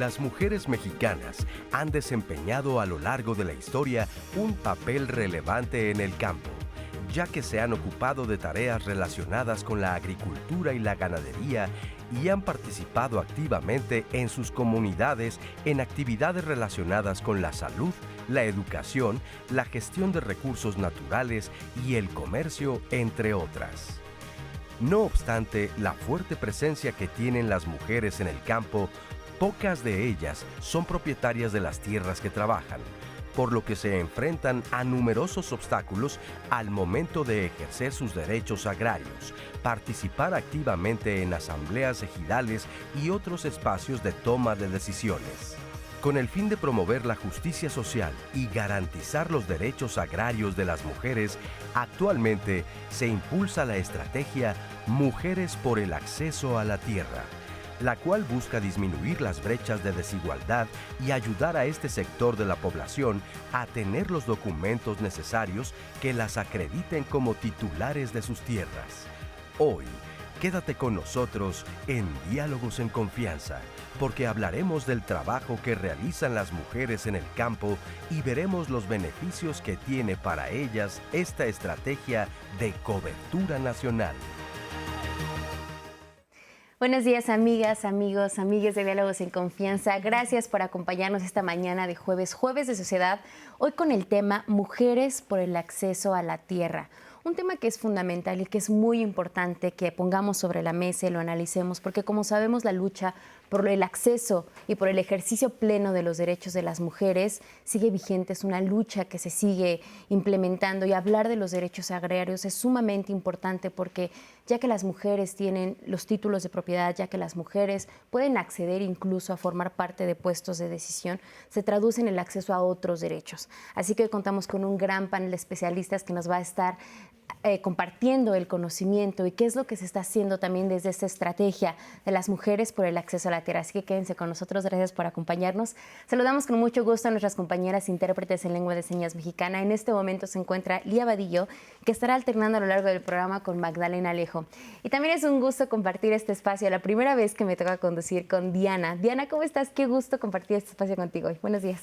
Las mujeres mexicanas han desempeñado a lo largo de la historia un papel relevante en el campo, ya que se han ocupado de tareas relacionadas con la agricultura y la ganadería y han participado activamente en sus comunidades en actividades relacionadas con la salud, la educación, la gestión de recursos naturales y el comercio, entre otras. No obstante la fuerte presencia que tienen las mujeres en el campo, pocas de ellas son propietarias de las tierras que trabajan, por lo que se enfrentan a numerosos obstáculos al momento de ejercer sus derechos agrarios, participar activamente en asambleas ejidales y otros espacios de toma de decisiones. Con el fin de promover la justicia social y garantizar los derechos agrarios de las mujeres, actualmente se impulsa la estrategia Mujeres por el Acceso a la Tierra, la cual busca disminuir las brechas de desigualdad y ayudar a este sector de la población a tener los documentos necesarios que las acrediten como titulares de sus tierras. Hoy, quédate con nosotros en Diálogos en Confianza, porque hablaremos del trabajo que realizan las mujeres en el campo y veremos los beneficios que tiene para ellas esta estrategia de cobertura nacional. Buenos días, amigas, amigos, amigues de Diálogos en Confianza. Gracias por acompañarnos esta mañana de jueves de sociedad, hoy con el tema Mujeres por el Acceso a la Tierra. Un tema que es fundamental y que es muy importante que pongamos sobre la mesa y lo analicemos, porque como sabemos la lucha por el acceso y por el ejercicio pleno de los derechos de las mujeres sigue vigente, es una lucha que se sigue implementando, y hablar de los derechos agrarios es sumamente importante porque ya que las mujeres tienen los títulos de propiedad, ya que las mujeres pueden acceder incluso a formar parte de puestos de decisión, se traduce en el acceso a otros derechos. Así que hoy contamos con un gran panel de especialistas que nos va a estar compartiendo el conocimiento y qué es lo que se está haciendo también desde esta estrategia de las mujeres por el acceso a la tierra. Así que quédense con nosotros, gracias por acompañarnos. Saludamos con mucho gusto a nuestras compañeras intérpretes en lengua de señas mexicana. En este momento se encuentra Lía Vadillo, que estará alternando a lo largo del programa con Magdalena Alejo. Y también es un gusto compartir este espacio, la primera vez que me toca conducir con Diana. Diana, ¿cómo estás? Qué gusto compartir este espacio contigo hoy. Buenos días.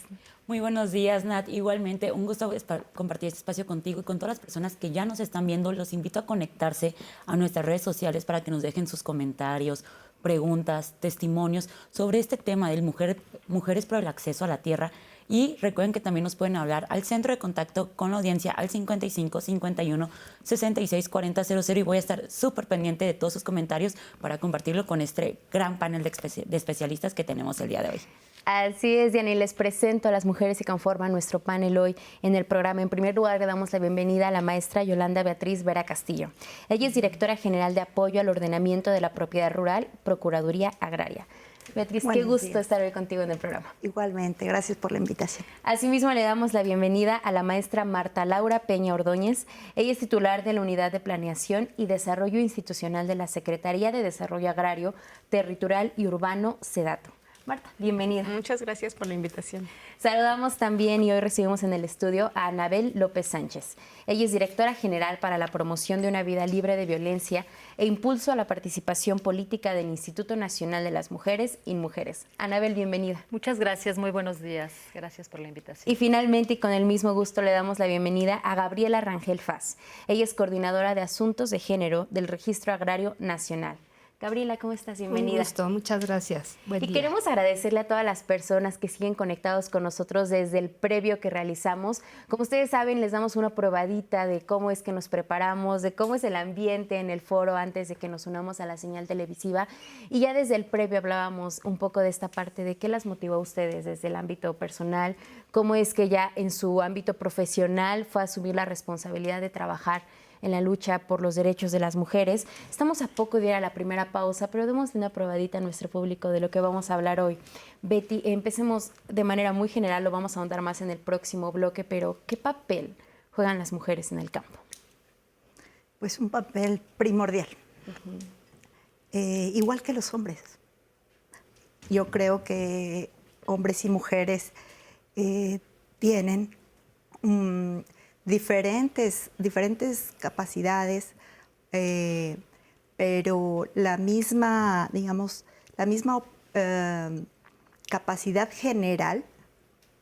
Muy buenos días, Nat. Igualmente, un gusto compartir este espacio contigo y con todas las personas que ya nos están viendo. Los invito a conectarse a nuestras redes sociales para que nos dejen sus comentarios, preguntas, testimonios sobre este tema del Mujeres por el Acceso a la Tierra. Y recuerden que también nos pueden hablar al centro de contacto con la audiencia al 55 51 66 40 00, y voy a estar súper pendiente de todos sus comentarios para compartirlo con este gran panel de especialistas que tenemos el día de hoy. Así es, Diana, y les presento a las mujeres que conforman nuestro panel hoy en el programa. En primer lugar, le damos la bienvenida a la maestra Yolanda Beatriz Vera Castillo. Ella es directora general de apoyo al ordenamiento de la propiedad rural, Procuraduría Agraria. Beatriz, qué gusto estar hoy contigo en el programa. Igualmente, gracias por la invitación. Asimismo, le damos la bienvenida a la maestra Marta Laura Peña Ordóñez. Ella es titular de la Unidad de Planeación y Desarrollo Institucional de la Secretaría de Desarrollo Agrario, Territorial y Urbano, SEDATU. Marta, bienvenida. Muchas gracias por la invitación. Saludamos también y hoy recibimos en el estudio a Anabel López Sánchez. Ella es directora general para la promoción de una vida libre de violencia e impulso a la participación política del Instituto Nacional de las Mujeres, INMUJERES. Anabel, bienvenida. Muchas gracias, muy buenos días. Gracias por la invitación. Y finalmente, y con el mismo gusto, le damos la bienvenida a Gabriela Rangel Faz. Ella es coordinadora de Asuntos de Género del Registro Agrario Nacional. Gabriela, ¿cómo estás? Bienvenida. Un gusto, muchas gracias. Buen día. Queremos agradecerle a todas las personas que siguen conectados con nosotros desde el previo que realizamos. Como ustedes saben, les damos una probadita de cómo es que nos preparamos, de cómo es el ambiente en el foro antes de que nos unamos a la señal televisiva. Y ya desde el previo hablábamos un poco de esta parte de qué las motivó a ustedes desde el ámbito personal, cómo es que ya en su ámbito profesional fue a asumir la responsabilidad de trabajar en la lucha por los derechos de las mujeres. Estamos a poco de ir a la primera pausa, pero demos una probadita a nuestro público de lo que vamos a hablar hoy. Betty, empecemos de manera muy general, lo vamos a ahondar más en el próximo bloque, pero ¿qué papel juegan las mujeres en el campo? Pues un papel primordial, igual que los hombres. Yo creo que hombres y mujeres tienen diferentes capacidades, pero la misma, digamos, capacidad general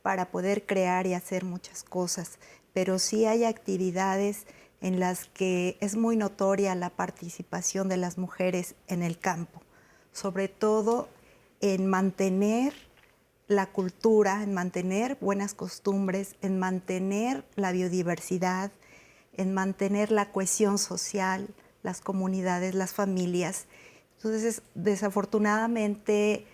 para poder crear y hacer muchas cosas, pero sí hay actividades en las que es muy notoria la participación de las mujeres en el campo, sobre todo en mantener la cultura, en mantener buenas costumbres, en mantener la biodiversidad, en mantener la cohesión social, las comunidades, las familias. Entonces, desafortunadamente,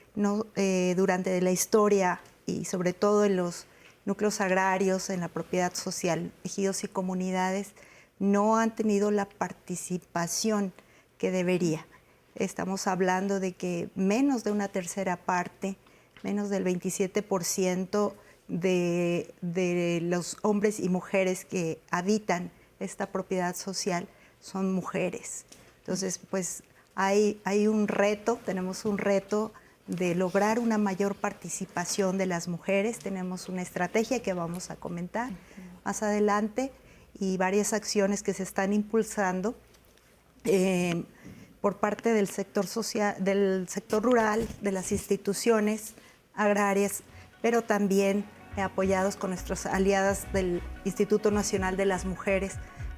durante la historia y sobre todo en los núcleos agrarios, en la propiedad social, ejidos y comunidades, no han tenido la participación que debería. Estamos hablando de que menos de una tercera parte, menos del 27% de los hombres y mujeres que habitan esta propiedad social son mujeres. Entonces, pues hay un reto, tenemos un reto de lograr una mayor participación de las mujeres. Tenemos una estrategia que vamos a comentar más adelante y varias acciones que se están impulsando por parte del sector social, del sector rural, de las instituciones agrarias, pero también apoyados con nuestras aliadas del Instituto Nacional de las Mujeres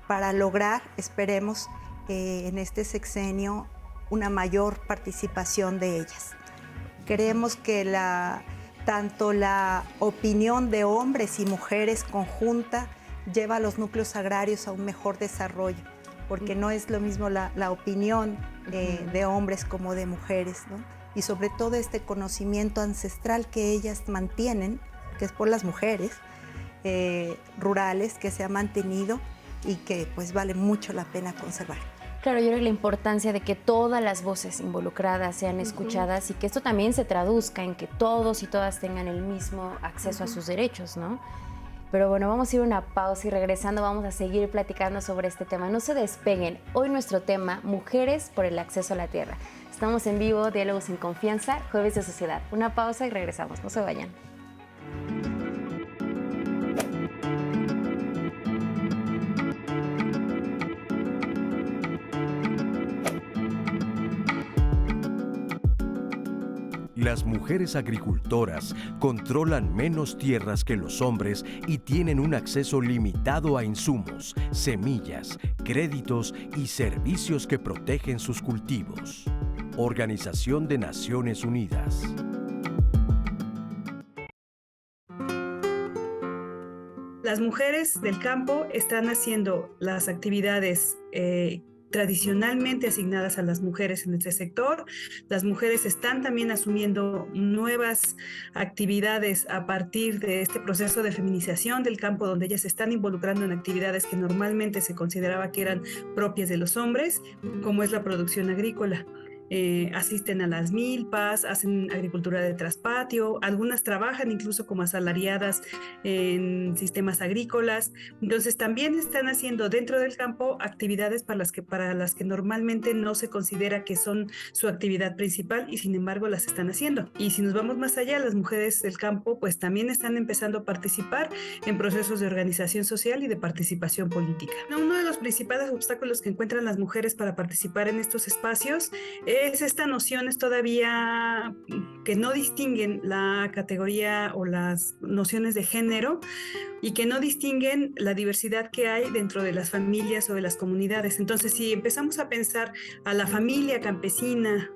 para lograr, esperemos, en este sexenio una mayor participación de ellas. Creemos que tanto la opinión de hombres y mujeres conjunta lleva a los núcleos agrarios a un mejor desarrollo, porque no es lo mismo la opinión de hombres como de mujeres, ¿no? Y sobre todo este conocimiento ancestral que ellas mantienen, que es por las mujeres rurales, que se ha mantenido y que pues vale mucho la pena conservar. Claro, yo creo que la importancia de que todas las voces involucradas sean escuchadas y que esto también se traduzca en que todos y todas tengan el mismo acceso a sus derechos, ¿no? Pero bueno, vamos a ir a una pausa y regresando vamos a seguir platicando sobre este tema. No se despeguen. Hoy nuestro tema, mujeres por el acceso a la tierra. Estamos en vivo, Diálogos en Confianza, Jueves de Sociedad. Una pausa y regresamos. No se vayan. Las mujeres agricultoras controlan menos tierras que los hombres y tienen un acceso limitado a insumos, semillas, créditos y servicios que protegen sus cultivos. Organización de Naciones Unidas. Las mujeres del campo están haciendo las actividades tradicionalmente asignadas a las mujeres en este sector. Las mujeres están también asumiendo nuevas actividades a partir de este proceso de feminización del campo, donde ellas se están involucrando en actividades que normalmente se consideraba que eran propias de los hombres, como es la producción agrícola. Asisten a las milpas, hacen agricultura de traspatio, algunas trabajan incluso como asalariadas en sistemas agrícolas. Entonces también están haciendo dentro del campo actividades para las que normalmente no se considera que son su actividad principal y sin embargo las están haciendo. Y si nos vamos más allá, las mujeres del campo pues también están empezando a participar en procesos de organización social y de participación política. Uno de los principales obstáculos que encuentran las mujeres para participar en estos espacios es esta noción todavía que no distinguen la categoría o las nociones de género y que no distinguen la diversidad que hay dentro de las familias o de las comunidades. Entonces, si empezamos a pensar a la familia campesina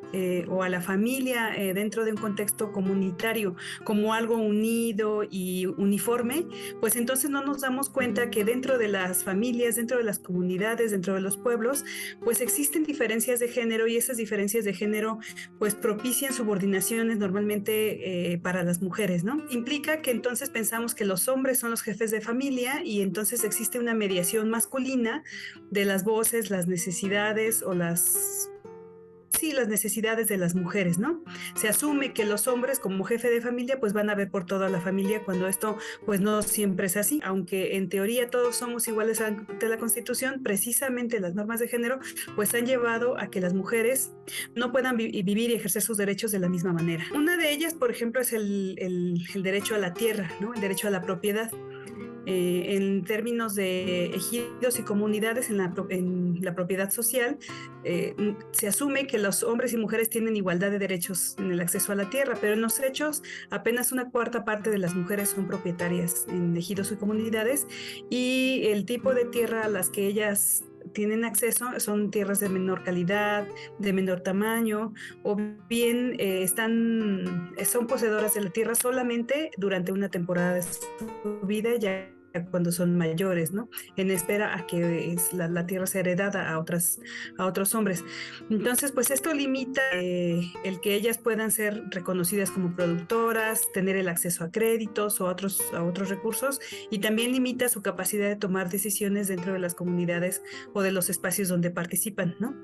o a la familia dentro de un contexto comunitario como algo unido y uniforme, pues entonces no nos damos cuenta que dentro de las familias, dentro de las comunidades, dentro de los pueblos, pues existen diferencias de género y esas diferencias de género pues propician subordinaciones normalmente para las mujeres, ¿no? Implica que entonces pensamos que los hombres son los jefes de familia y entonces existe una mediación masculina de las voces, las necesidades o las necesidades de las mujeres, ¿no? Se asume que los hombres como jefe de familia pues van a ver por toda la familia cuando esto pues no siempre es así, aunque en teoría todos somos iguales ante la Constitución, precisamente las normas de género pues han llevado a que las mujeres no puedan vivir y ejercer sus derechos de la misma manera. Una de ellas, por ejemplo, es el derecho a la tierra, ¿no? El derecho a la propiedad. En términos de ejidos y comunidades en la propiedad social, se asume que los hombres y mujeres tienen igualdad de derechos en el acceso a la tierra, pero en los hechos apenas una cuarta parte de las mujeres son propietarias en ejidos y comunidades, y el tipo de tierra a las que ellas tienen acceso son tierras de menor calidad, de menor tamaño, o bien son poseedoras de la tierra solamente durante una temporada de su vida, ya cuando son mayores, ¿no? En espera a que la tierra sea heredada a otros hombres. Entonces, pues esto limita el que ellas puedan ser reconocidas como productoras, tener el acceso a créditos o a otros recursos, y también limita su capacidad de tomar decisiones dentro de las comunidades o de los espacios donde participan, ¿no?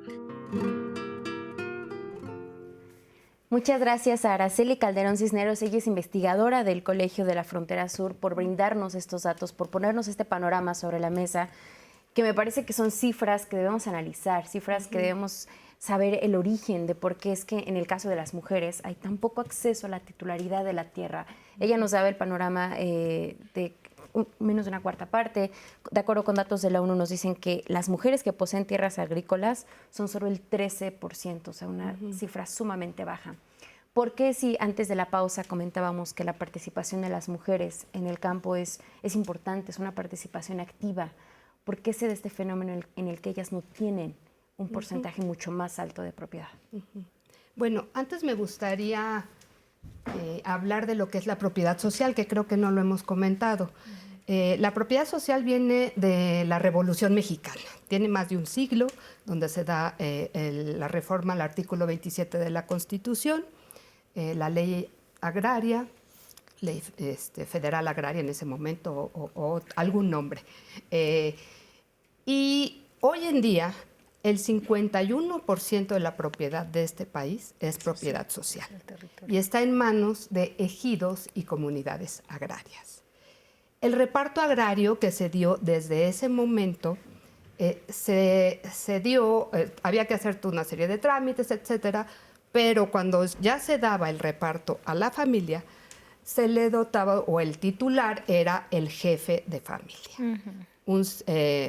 Muchas gracias a Araceli Calderón Cisneros, ella es investigadora del Colegio de la Frontera Sur, por brindarnos estos datos, por ponernos este panorama sobre la mesa, que me parece que son cifras que debemos analizar, cifras que debemos saber el origen de por qué es que en el caso de las mujeres hay tan poco acceso a la titularidad de la tierra. Ella nos daba el panorama de menos de una cuarta parte. De acuerdo con datos de la ONU, nos dicen que las mujeres que poseen tierras agrícolas son solo el 13%, o sea, una cifra sumamente baja. ¿Por qué si antes de la pausa comentábamos que la participación de las mujeres en el campo es importante, es una participación activa? ¿Por qué se da este fenómeno en el que ellas no tienen un porcentaje mucho más alto de propiedad? Bueno, antes me gustaría hablar de lo que es la propiedad social, que creo que no lo hemos comentado. La propiedad social viene de la Revolución Mexicana. Tiene más de un siglo, donde se da la reforma al artículo 27 de la Constitución, la ley agraria, ley federal agraria en ese momento, o algún nombre. Y hoy en día, el 51% de la propiedad de este país es propiedad social y está en manos de ejidos y comunidades agrarias. El reparto agrario que se dio desde ese momento, se dio, había que hacer toda una serie de trámites, etcétera, pero cuando ya se daba el reparto a la familia, se le dotaba, o el titular era el jefe de familia. Un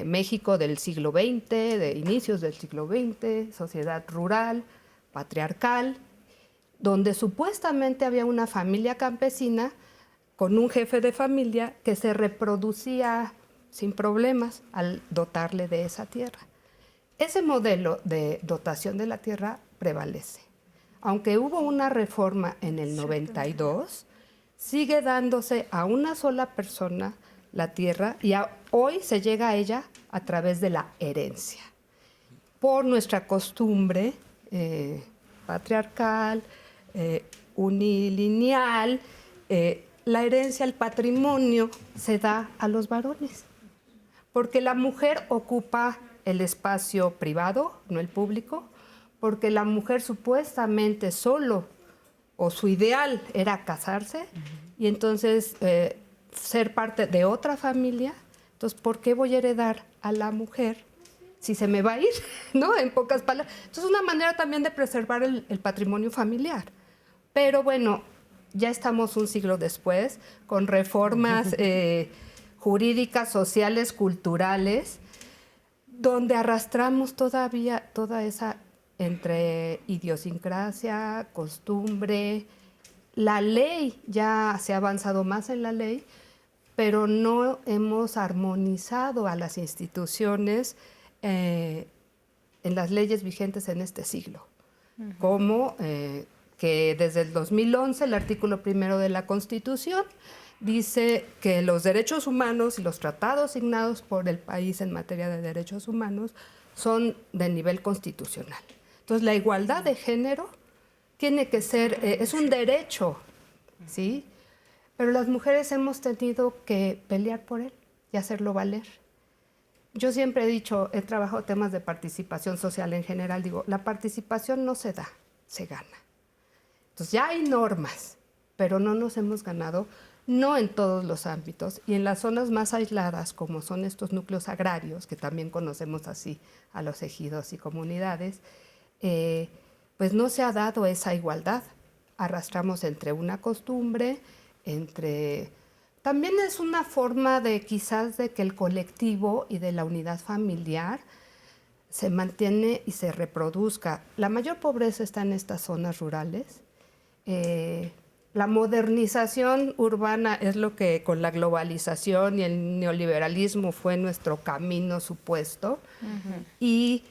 México del siglo XX, de inicios del siglo XX, sociedad rural, patriarcal, donde supuestamente había una familia campesina con un jefe de familia que se reproducía sin problemas al dotarle de esa tierra. Ese modelo de dotación de la tierra prevalece. Aunque hubo una reforma en el 92, sigue dándose a una sola persona la tierra y hoy se llega a ella a través de la herencia. Por nuestra costumbre patriarcal, unilineal, la herencia, el patrimonio se da a los varones, porque la mujer ocupa el espacio privado, no el público, porque la mujer supuestamente solo, o su ideal era casarse, y entonces ser parte de otra familia. Entonces, ¿por qué voy a heredar a la mujer si se me va a ir? ¿No? En pocas palabras. Entonces, es una manera también de preservar el patrimonio familiar. Pero bueno, ya estamos un siglo después, con reformas jurídicas, sociales, culturales, donde arrastramos todavía toda esa entre idiosincrasia, costumbre. La ley, ya se ha avanzado más en la ley, pero no hemos armonizado a las instituciones en las leyes vigentes en este siglo. Como que desde el 2011 el artículo 1 de la Constitución dice que los derechos humanos y los tratados signados por el país en materia de derechos humanos son de nivel constitucional. Entonces, la igualdad de género tiene que ser, es un derecho, ¿sí? Pero las mujeres hemos tenido que pelear por él y hacerlo valer. Yo siempre he dicho, he trabajado temas de participación social en general, digo, la participación no se da, se gana. Entonces, ya hay normas, pero no nos hemos ganado, no en todos los ámbitos, y en las zonas más aisladas, como son estos núcleos agrarios, que también conocemos así a los ejidos y comunidades, pues no se ha dado esa igualdad. Arrastramos entre una costumbre, entre También es una forma de quizás de que el colectivo y de la unidad familiar se mantiene y se reproduzca. La mayor pobreza está en estas zonas rurales. La modernización urbana es lo que con la globalización y el neoliberalismo fue nuestro camino supuesto. Y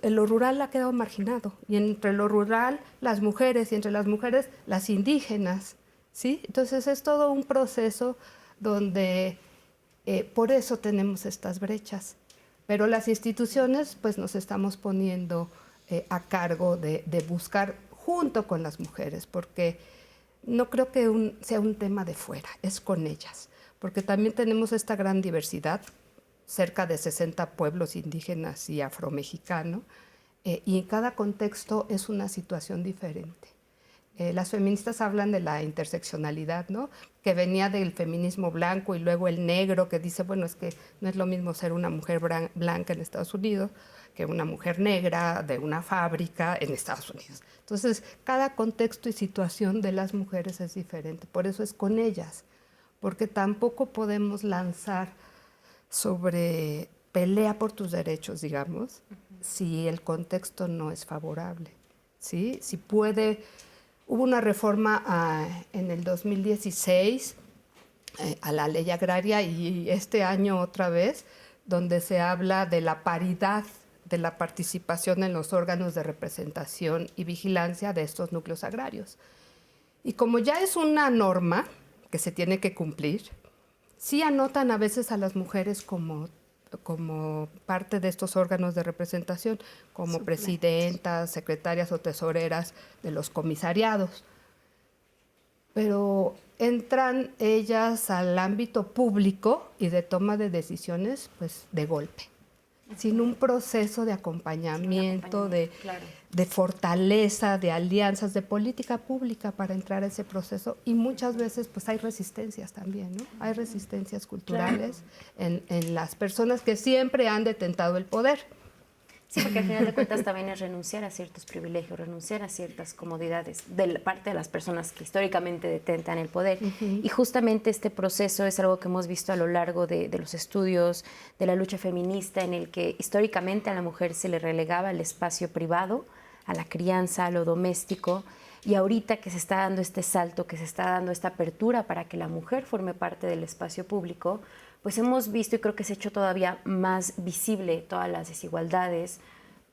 lo rural ha quedado marginado. Y entre lo rural, las mujeres, y entre las mujeres, las indígenas, ¿sí? Entonces es todo un proceso donde por eso tenemos estas brechas. Pero las instituciones pues nos estamos poniendo a cargo de buscar junto con las mujeres, porque no creo que sea un tema de fuera, es con ellas, porque también tenemos esta gran diversidad, cerca de 60 pueblos indígenas y afromexicanos, y en cada contexto es una situación diferente. Las feministas hablan de la interseccionalidad, ¿no? Que venía del feminismo blanco y luego el negro, que dice, bueno, es que no es lo mismo ser una mujer blanca en Estados Unidos que una mujer negra de una fábrica en Estados Unidos. Entonces, cada contexto y situación de las mujeres es diferente, por eso es con ellas, porque tampoco podemos lanzar sobre pelea por tus derechos, digamos, si el contexto no es favorable, ¿sí? Si puede... Hubo una reforma en el 2016 a la ley agraria y este año otra vez, donde se habla de la paridad de la participación en los órganos de representación y vigilancia de estos núcleos agrarios. Y como ya es una norma que se tiene que cumplir, sí anotan a veces a las mujeres como parte de estos órganos de representación, como presidentas, secretarias o tesoreras de los comisariados. Pero entran ellas al ámbito público y de toma de decisiones, pues de golpe, sin un proceso de acompañamiento, de fortaleza, de alianzas, de política pública para entrar a ese proceso. Y muchas veces pues hay resistencias también, ¿no? Hay resistencias culturales en las personas que siempre han detentado el poder. Sí, porque al final de cuentas también es renunciar a ciertos privilegios, renunciar a ciertas comodidades de la parte de las personas que históricamente detentan el poder. Y justamente este proceso es algo que hemos visto a lo largo de los estudios de la lucha feminista, en el que históricamente a la mujer se le relegaba el espacio privado, a la crianza, a lo doméstico, y ahorita que se está dando este salto, que se está dando esta apertura para que la mujer forme parte del espacio público, pues hemos visto, y creo que se ha hecho todavía más visible, todas las desigualdades,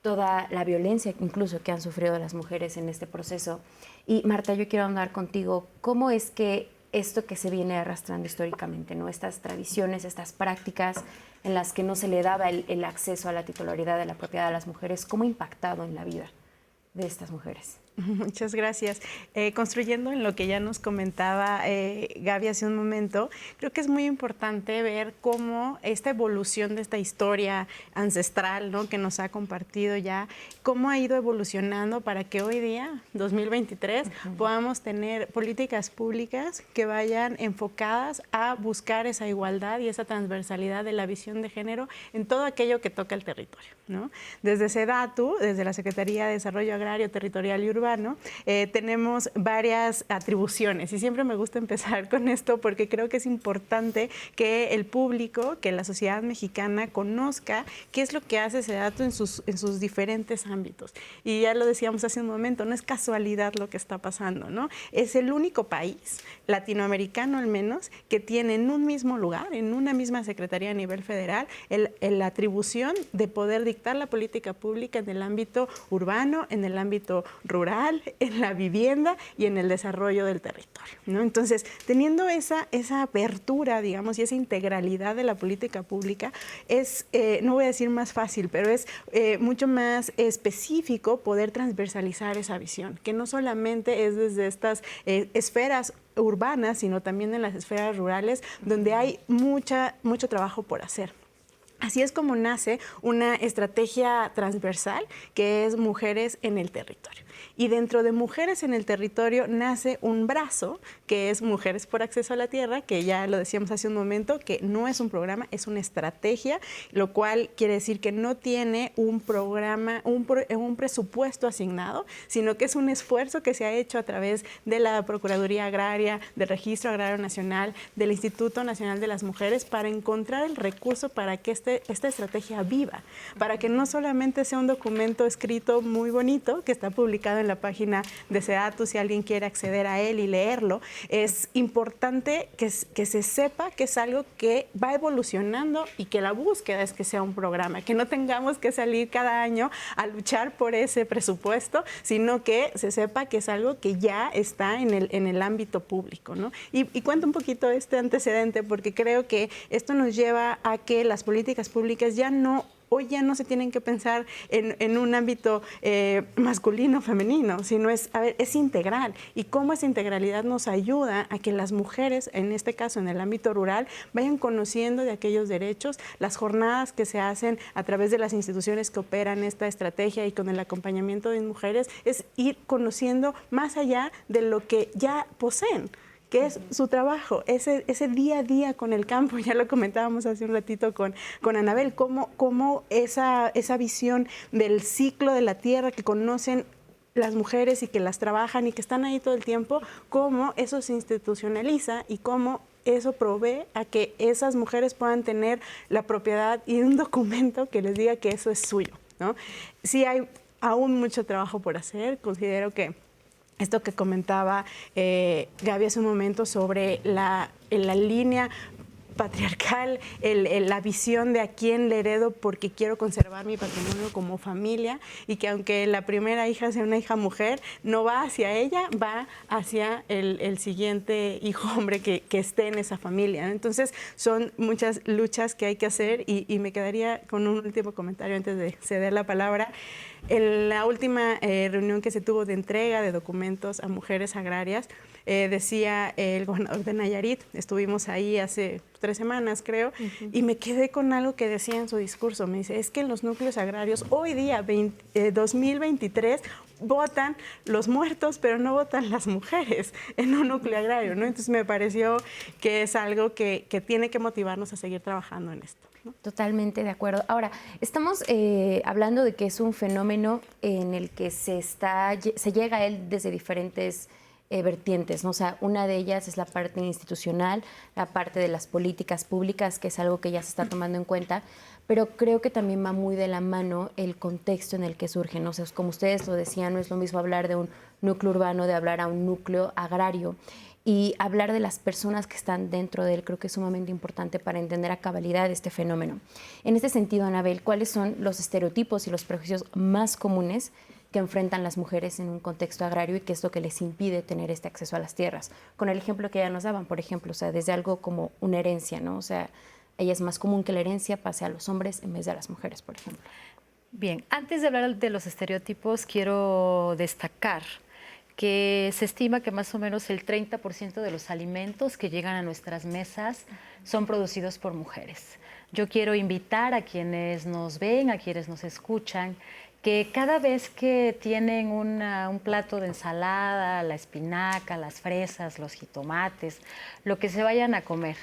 toda la violencia incluso que han sufrido las mujeres en este proceso. Y Marta, yo quiero hablar contigo, ¿cómo es que esto que se viene arrastrando históricamente, ¿no? Estas tradiciones, estas prácticas en las que no se le daba el acceso a la titularidad de la propiedad a las mujeres, ¿cómo ha impactado en la vida de estas mujeres? Muchas gracias. Construyendo en lo que ya nos comentaba Gaby hace un momento, creo que es muy importante ver cómo esta evolución de esta historia ancestral, ¿no?, que nos ha compartido ya, cómo ha ido evolucionando para que hoy día, 2023, podamos tener políticas públicas que vayan enfocadas a buscar esa igualdad y esa transversalidad de la visión de género en todo aquello que toca el territorio, ¿no? Desde SEDATU, desde la Secretaría de Desarrollo Agrario, Territorial y Urbano, tenemos varias atribuciones y siempre me gusta empezar con esto porque creo que es importante que el público, que la sociedad mexicana conozca qué es lo que hace SEDATU en sus diferentes ámbitos. Y ya lo decíamos hace un momento, no es casualidad lo que está pasando, ¿no? Es el único país, latinoamericano al menos, que tiene en un mismo lugar, en una misma secretaría a nivel federal, la atribución de poder dictar la política pública en el ámbito urbano, en el ámbito rural, en la vivienda y en el desarrollo del territorio, ¿no? Entonces, teniendo esa apertura, digamos, y esa integralidad de la política pública, es, no voy a decir más fácil, pero es mucho más específico poder transversalizar esa visión, que no solamente es desde estas esferas urbanas, sino también en las esferas rurales, donde hay mucho trabajo por hacer. Así es como nace una estrategia transversal que es Mujeres en el Territorio. Y dentro de Mujeres en el Territorio nace un brazo que es Mujeres por Acceso a la Tierra, que ya lo decíamos hace un momento, que no es un programa, es una estrategia, lo cual quiere decir que no tiene un programa, un presupuesto asignado, sino que es un esfuerzo que se ha hecho a través de la Procuraduría Agraria, del Registro Agrario Nacional, del Instituto Nacional de las Mujeres, para encontrar el recurso para que esta estrategia viva, para que no solamente sea un documento escrito muy bonito que está publicado en la página de SEDATU, si alguien quiere acceder a él y leerlo. Es importante que se sepa que es algo que va evolucionando y que la búsqueda es que sea un programa, que no tengamos que salir cada año a luchar por ese presupuesto, sino que se sepa que es algo que ya está en el ámbito público, ¿no? Y cuento un poquito este antecedente porque creo que esto nos lleva a que las políticas públicas hoy ya no se tienen que pensar en un ámbito masculino, femenino, sino es integral. Y cómo esa integralidad nos ayuda a que las mujeres, en este caso en el ámbito rural, vayan conociendo de aquellos derechos. Las jornadas que se hacen a través de las instituciones que operan esta estrategia y con el acompañamiento de mujeres es ir conociendo más allá de lo que ya poseen, que es su trabajo, ese día a día con el campo. Ya lo comentábamos hace un ratito con Anabel, cómo esa visión del ciclo de la tierra que conocen las mujeres y que las trabajan y que están ahí todo el tiempo, cómo eso se institucionaliza y cómo eso provee a que esas mujeres puedan tener la propiedad y un documento que les diga que eso es suyo, ¿no? Sí hay aún mucho trabajo por hacer. Considero que esto que comentaba Gaby hace un momento sobre la línea patriarcal, la visión de a quién le heredo porque quiero conservar mi patrimonio como familia, y que aunque la primera hija sea una hija mujer, no va hacia ella, va hacia el siguiente hijo hombre que esté en esa familia, ¿no? Entonces son muchas luchas que hay que hacer y me quedaría con un último comentario antes de ceder la palabra. En la última reunión que se tuvo de entrega de documentos a mujeres agrarias, decía el gobernador de Nayarit, estuvimos ahí hace 3 semanas creo, y me quedé con algo que decía en su discurso. Me dice, es que en los núcleos agrarios hoy día, 2023, votan los muertos, pero no votan las mujeres en un núcleo agrario, ¿no? Entonces me pareció que es algo que tiene que motivarnos a seguir trabajando en esto, ¿no? Totalmente de acuerdo. Ahora, estamos hablando de que es un fenómeno en el que se llega a él desde diferentes vertientes, ¿no? O sea, una de ellas es la parte institucional, la parte de las políticas públicas, que es algo que ya se está tomando en cuenta, pero creo que también va muy de la mano el contexto en el que surge, ¿no? O sea, como ustedes lo decían, no es lo mismo hablar de un núcleo urbano, de hablar a un núcleo agrario. Y hablar de las personas que están dentro de él creo que es sumamente importante para entender a cabalidad este fenómeno. En este sentido, Anabel, ¿cuáles son los estereotipos y los prejuicios más comunes que enfrentan las mujeres en un contexto agrario y qué es lo que les impide tener este acceso a las tierras? Con el ejemplo que ya nos daban, por ejemplo, o sea, desde algo como una herencia, ¿no? O sea, ella es más común que la herencia pase a los hombres en vez de a las mujeres, por ejemplo. Bien, antes de hablar de los estereotipos, quiero destacar que se estima que más o menos el 30% de los alimentos que llegan a nuestras mesas son producidos por mujeres. Yo quiero invitar a quienes nos ven, a quienes nos escuchan, que cada vez que tienen un plato de ensalada, la espinaca, las fresas, los jitomates, lo que se vayan a comer,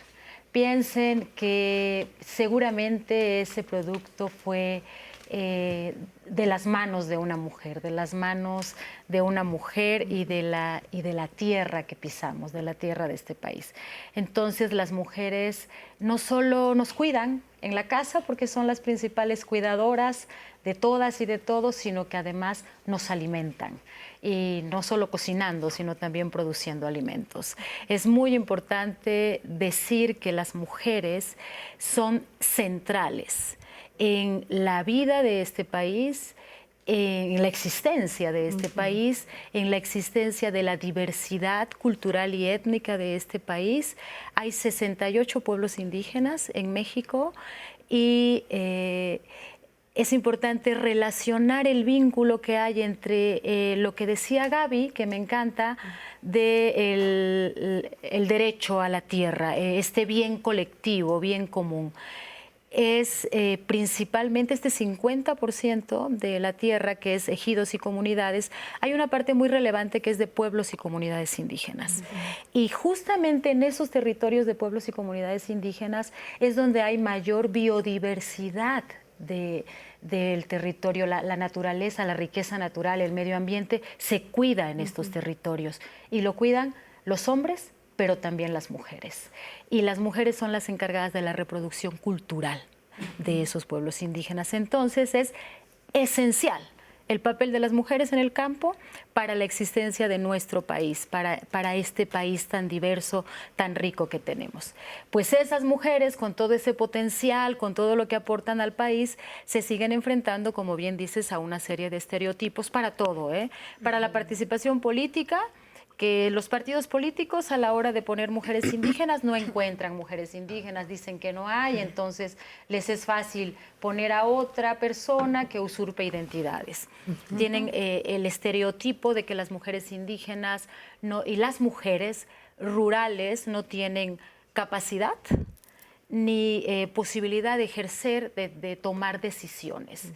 piensen que seguramente ese producto fue de las manos de una mujer, de las manos de una mujer y de la tierra que pisamos, de la tierra de este país. Entonces las mujeres no solo nos cuidan en la casa porque son las principales cuidadoras de todas y de todos, sino que además nos alimentan. Y no solo cocinando, sino también produciendo alimentos. Es muy importante decir que las mujeres son centrales en la vida de este país, en la existencia de este país, en la existencia de la diversidad cultural y étnica de este país. Hay 68 pueblos indígenas en México y es importante relacionar el vínculo que hay entre lo que decía Gaby, que me encanta, de el derecho a la tierra, este bien colectivo, bien común. es principalmente este 50% de la tierra que es ejidos y comunidades. Hay una parte muy relevante que es de pueblos y comunidades indígenas. Y justamente en esos territorios de pueblos y comunidades indígenas es donde hay mayor biodiversidad del territorio, la naturaleza, la riqueza natural, el medio ambiente se cuida en estos territorios y lo cuidan los hombres, pero también las mujeres. Y las mujeres son las encargadas de la reproducción cultural de esos pueblos indígenas. Entonces es esencial el papel de las mujeres en el campo para la existencia de nuestro país, para este país tan diverso, tan rico que tenemos. Pues esas mujeres, con todo ese potencial, con todo lo que aportan al país, se siguen enfrentando, como bien dices, a una serie de estereotipos para todo, para la participación política, que los partidos políticos a la hora de poner mujeres indígenas no encuentran mujeres indígenas, dicen que no hay, entonces les es fácil poner a otra persona que usurpe identidades. Tienen el estereotipo de que las mujeres indígenas y las mujeres rurales no tienen capacidad ni posibilidad de ejercer, de tomar decisiones.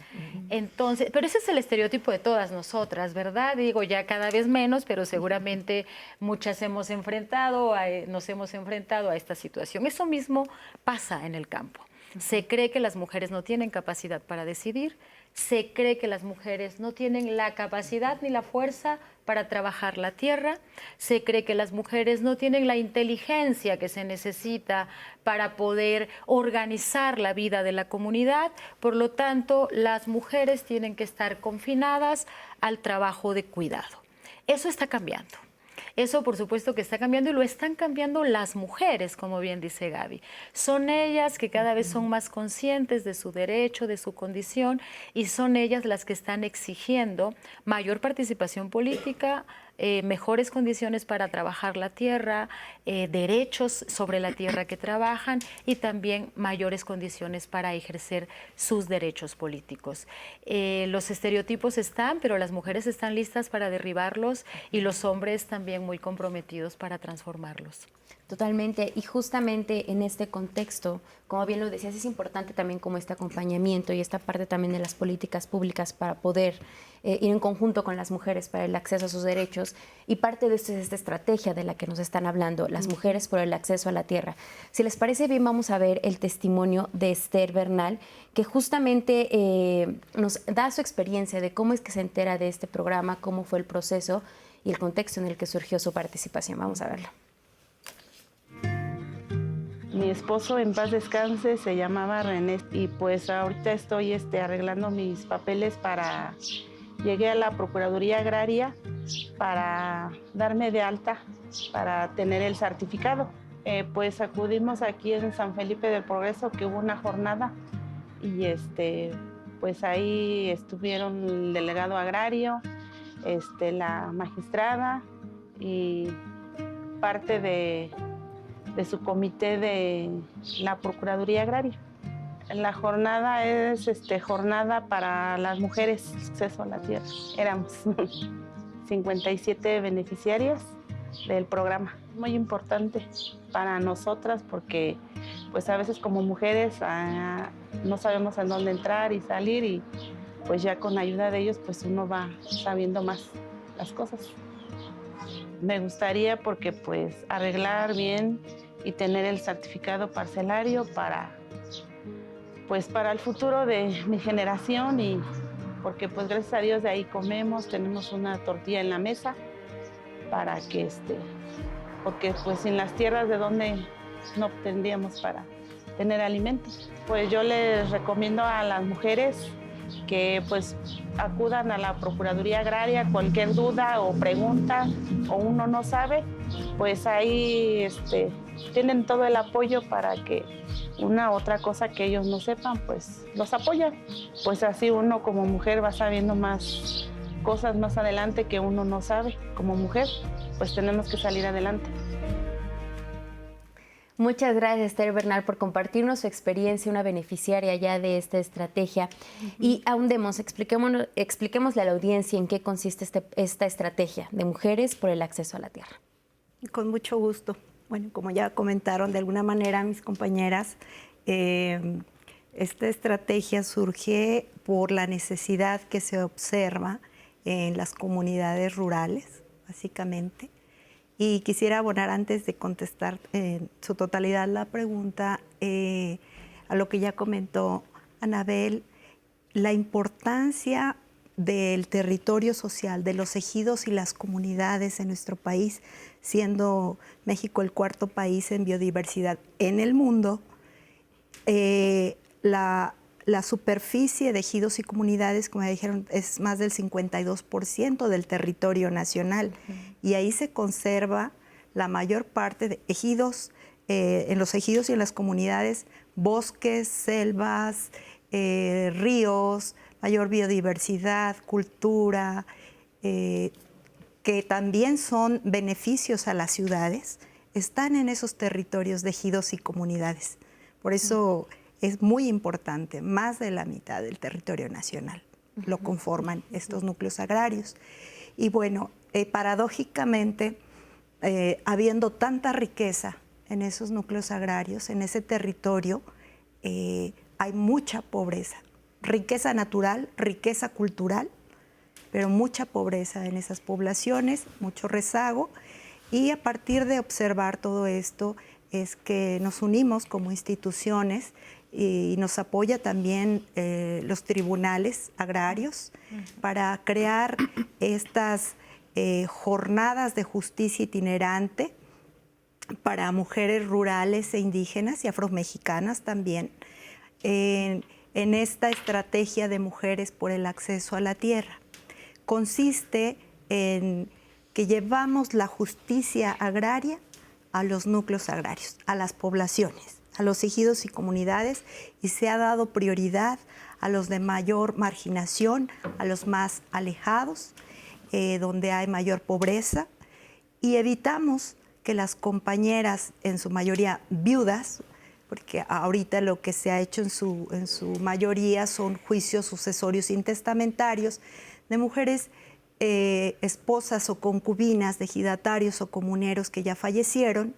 Entonces, pero ese es el estereotipo de todas nosotras, ¿verdad? Digo, ya cada vez menos, pero seguramente muchas nos hemos enfrentado a esta situación. Eso mismo pasa en el campo. Se cree que las mujeres no tienen capacidad para decidir, se cree que las mujeres no tienen la capacidad ni la fuerza para trabajar la tierra, se cree que las mujeres no tienen la inteligencia que se necesita para poder organizar la vida de la comunidad, por lo tanto, las mujeres tienen que estar confinadas al trabajo de cuidado. Eso está cambiando. Eso, por supuesto, que está cambiando y lo están cambiando las mujeres, como bien dice Gaby. Son ellas que cada vez son más conscientes de su derecho, de su condición, y son ellas las que están exigiendo mayor participación política, mejores condiciones para trabajar la tierra, derechos sobre la tierra que trabajan y también mayores condiciones para ejercer sus derechos políticos. Los estereotipos están, pero las mujeres están listas para derribarlos y los hombres también muy comprometidos para transformarlos. Totalmente, y justamente en este contexto, como bien lo decías, es importante también como este acompañamiento y esta parte también de las políticas públicas para poder ir en conjunto con las mujeres para el acceso a sus derechos, y parte de esto es esta estrategia de la que nos están hablando, las mujeres por el acceso a la tierra. Si les parece bien, vamos a ver el testimonio de Esther Bernal, que justamente nos da su experiencia de cómo es que se entera de este programa, cómo fue el proceso y el contexto en el que surgió su participación. Vamos a verlo. Mi esposo, en paz descanse, se llamaba René, y pues ahorita estoy arreglando mis papeles para... Llegué a la Procuraduría Agraria para darme de alta, para tener el certificado. Pues acudimos aquí en San Felipe del Progreso, que hubo una jornada, y pues ahí estuvieron el delegado agrario, la magistrada y parte de su comité de la Procuraduría Agraria. La jornada es jornada para las mujeres, acceso a la tierra. Éramos 57 beneficiarias del programa. Muy importante para nosotras porque pues a veces como mujeres no sabemos en dónde entrar y salir, y pues ya con ayuda de ellos pues uno va sabiendo más las cosas. Me gustaría porque pues arreglar bien y tener el certificado parcelario para el futuro de mi generación, y porque pues gracias a Dios de ahí comemos, tenemos una tortilla en la mesa para que porque pues sin las tierras de donde no tendríamos para tener alimentos. Pues yo les recomiendo a las mujeres que pues acudan a la Procuraduría Agraria, cualquier duda o pregunta o uno no sabe, pues ahí tienen todo el apoyo para que una otra cosa que ellos no sepan, pues los apoyan. Pues así uno como mujer va sabiendo más cosas más adelante que uno no sabe. Como mujer, pues tenemos que salir adelante. Muchas gracias, Esther Bernal, por compartirnos su experiencia, una beneficiaria ya de esta estrategia. Y ahondemos, expliquémosle a la audiencia en qué consiste esta estrategia de mujeres por el acceso a la tierra. Con mucho gusto. Bueno, como ya comentaron de alguna manera mis compañeras, Esta estrategia surge por la necesidad que se observa en las comunidades rurales, básicamente. Y quisiera abonar, antes de contestar en su totalidad la pregunta, a lo que ya comentó Anabel, la importancia del territorio social, de los ejidos y las comunidades en nuestro país, siendo México el 4º país en biodiversidad en el mundo. La superficie de ejidos y comunidades, como me dijeron, es más del 52% del territorio nacional. Y ahí se conserva la mayor parte de ejidos, en los ejidos y en las comunidades, bosques, selvas, ríos, mayor biodiversidad, cultura, que también son beneficios a las ciudades, están en esos territorios de ejidos y comunidades. Por eso es muy importante, más de la mitad del territorio nacional lo conforman estos núcleos agrarios. Y bueno, paradójicamente, habiendo tanta riqueza en esos núcleos agrarios, en ese territorio, hay mucha pobreza, riqueza natural, riqueza cultural, pero mucha pobreza en esas poblaciones, mucho rezago. Y a partir de observar todo esto es que nos unimos como instituciones y nos apoya también los tribunales agrarios para crear estas jornadas de justicia itinerante para mujeres rurales e indígenas y afromexicanas también, en esta estrategia de mujeres por el acceso a la tierra. Consiste en que llevamos la justicia agraria a los núcleos agrarios, a las poblaciones, a los ejidos y comunidades, y se ha dado prioridad a los de mayor marginación, a los más alejados, donde hay mayor pobreza, y evitamos que las compañeras, en su mayoría viudas, porque ahorita lo que se ha hecho en su mayoría son juicios sucesorios intestamentarios de mujeres esposas o concubinas de ejidatarios o comuneros que ya fallecieron,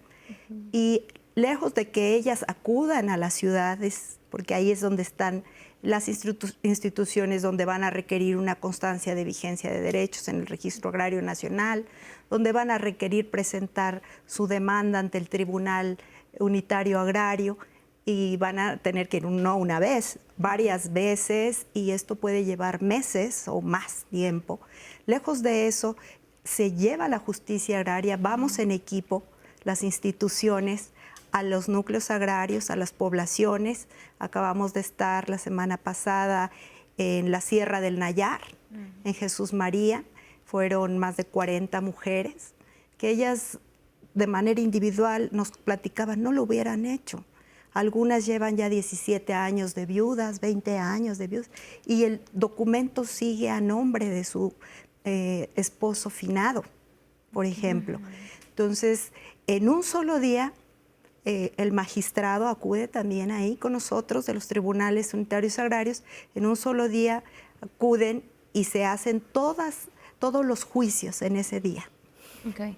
y lejos de que ellas acudan a las ciudades, porque ahí es donde están las instituciones donde van a requerir una constancia de vigencia de derechos en el Registro Agrario Nacional, donde van a requerir presentar su demanda ante el Tribunal Unitario Agrario, y van a tener que ir no una vez, varias veces, y esto puede llevar meses o más tiempo. Lejos de eso, se lleva la justicia agraria, vamos en equipo, las instituciones, a los núcleos agrarios, a las poblaciones. Acabamos de estar la semana pasada en la Sierra del Nayar, en Jesús María. Fueron más de 40 mujeres que ellas de manera individual nos platicaban, no lo hubieran hecho. Algunas llevan ya 17 años de viudas, 20 años de viudas, y el documento sigue a nombre de su esposo finado, por ejemplo. Entonces, en un solo día, el magistrado acude también ahí con nosotros de los tribunales unitarios agrarios. En un solo día acuden y se hacen todos los juicios en ese día. Okay.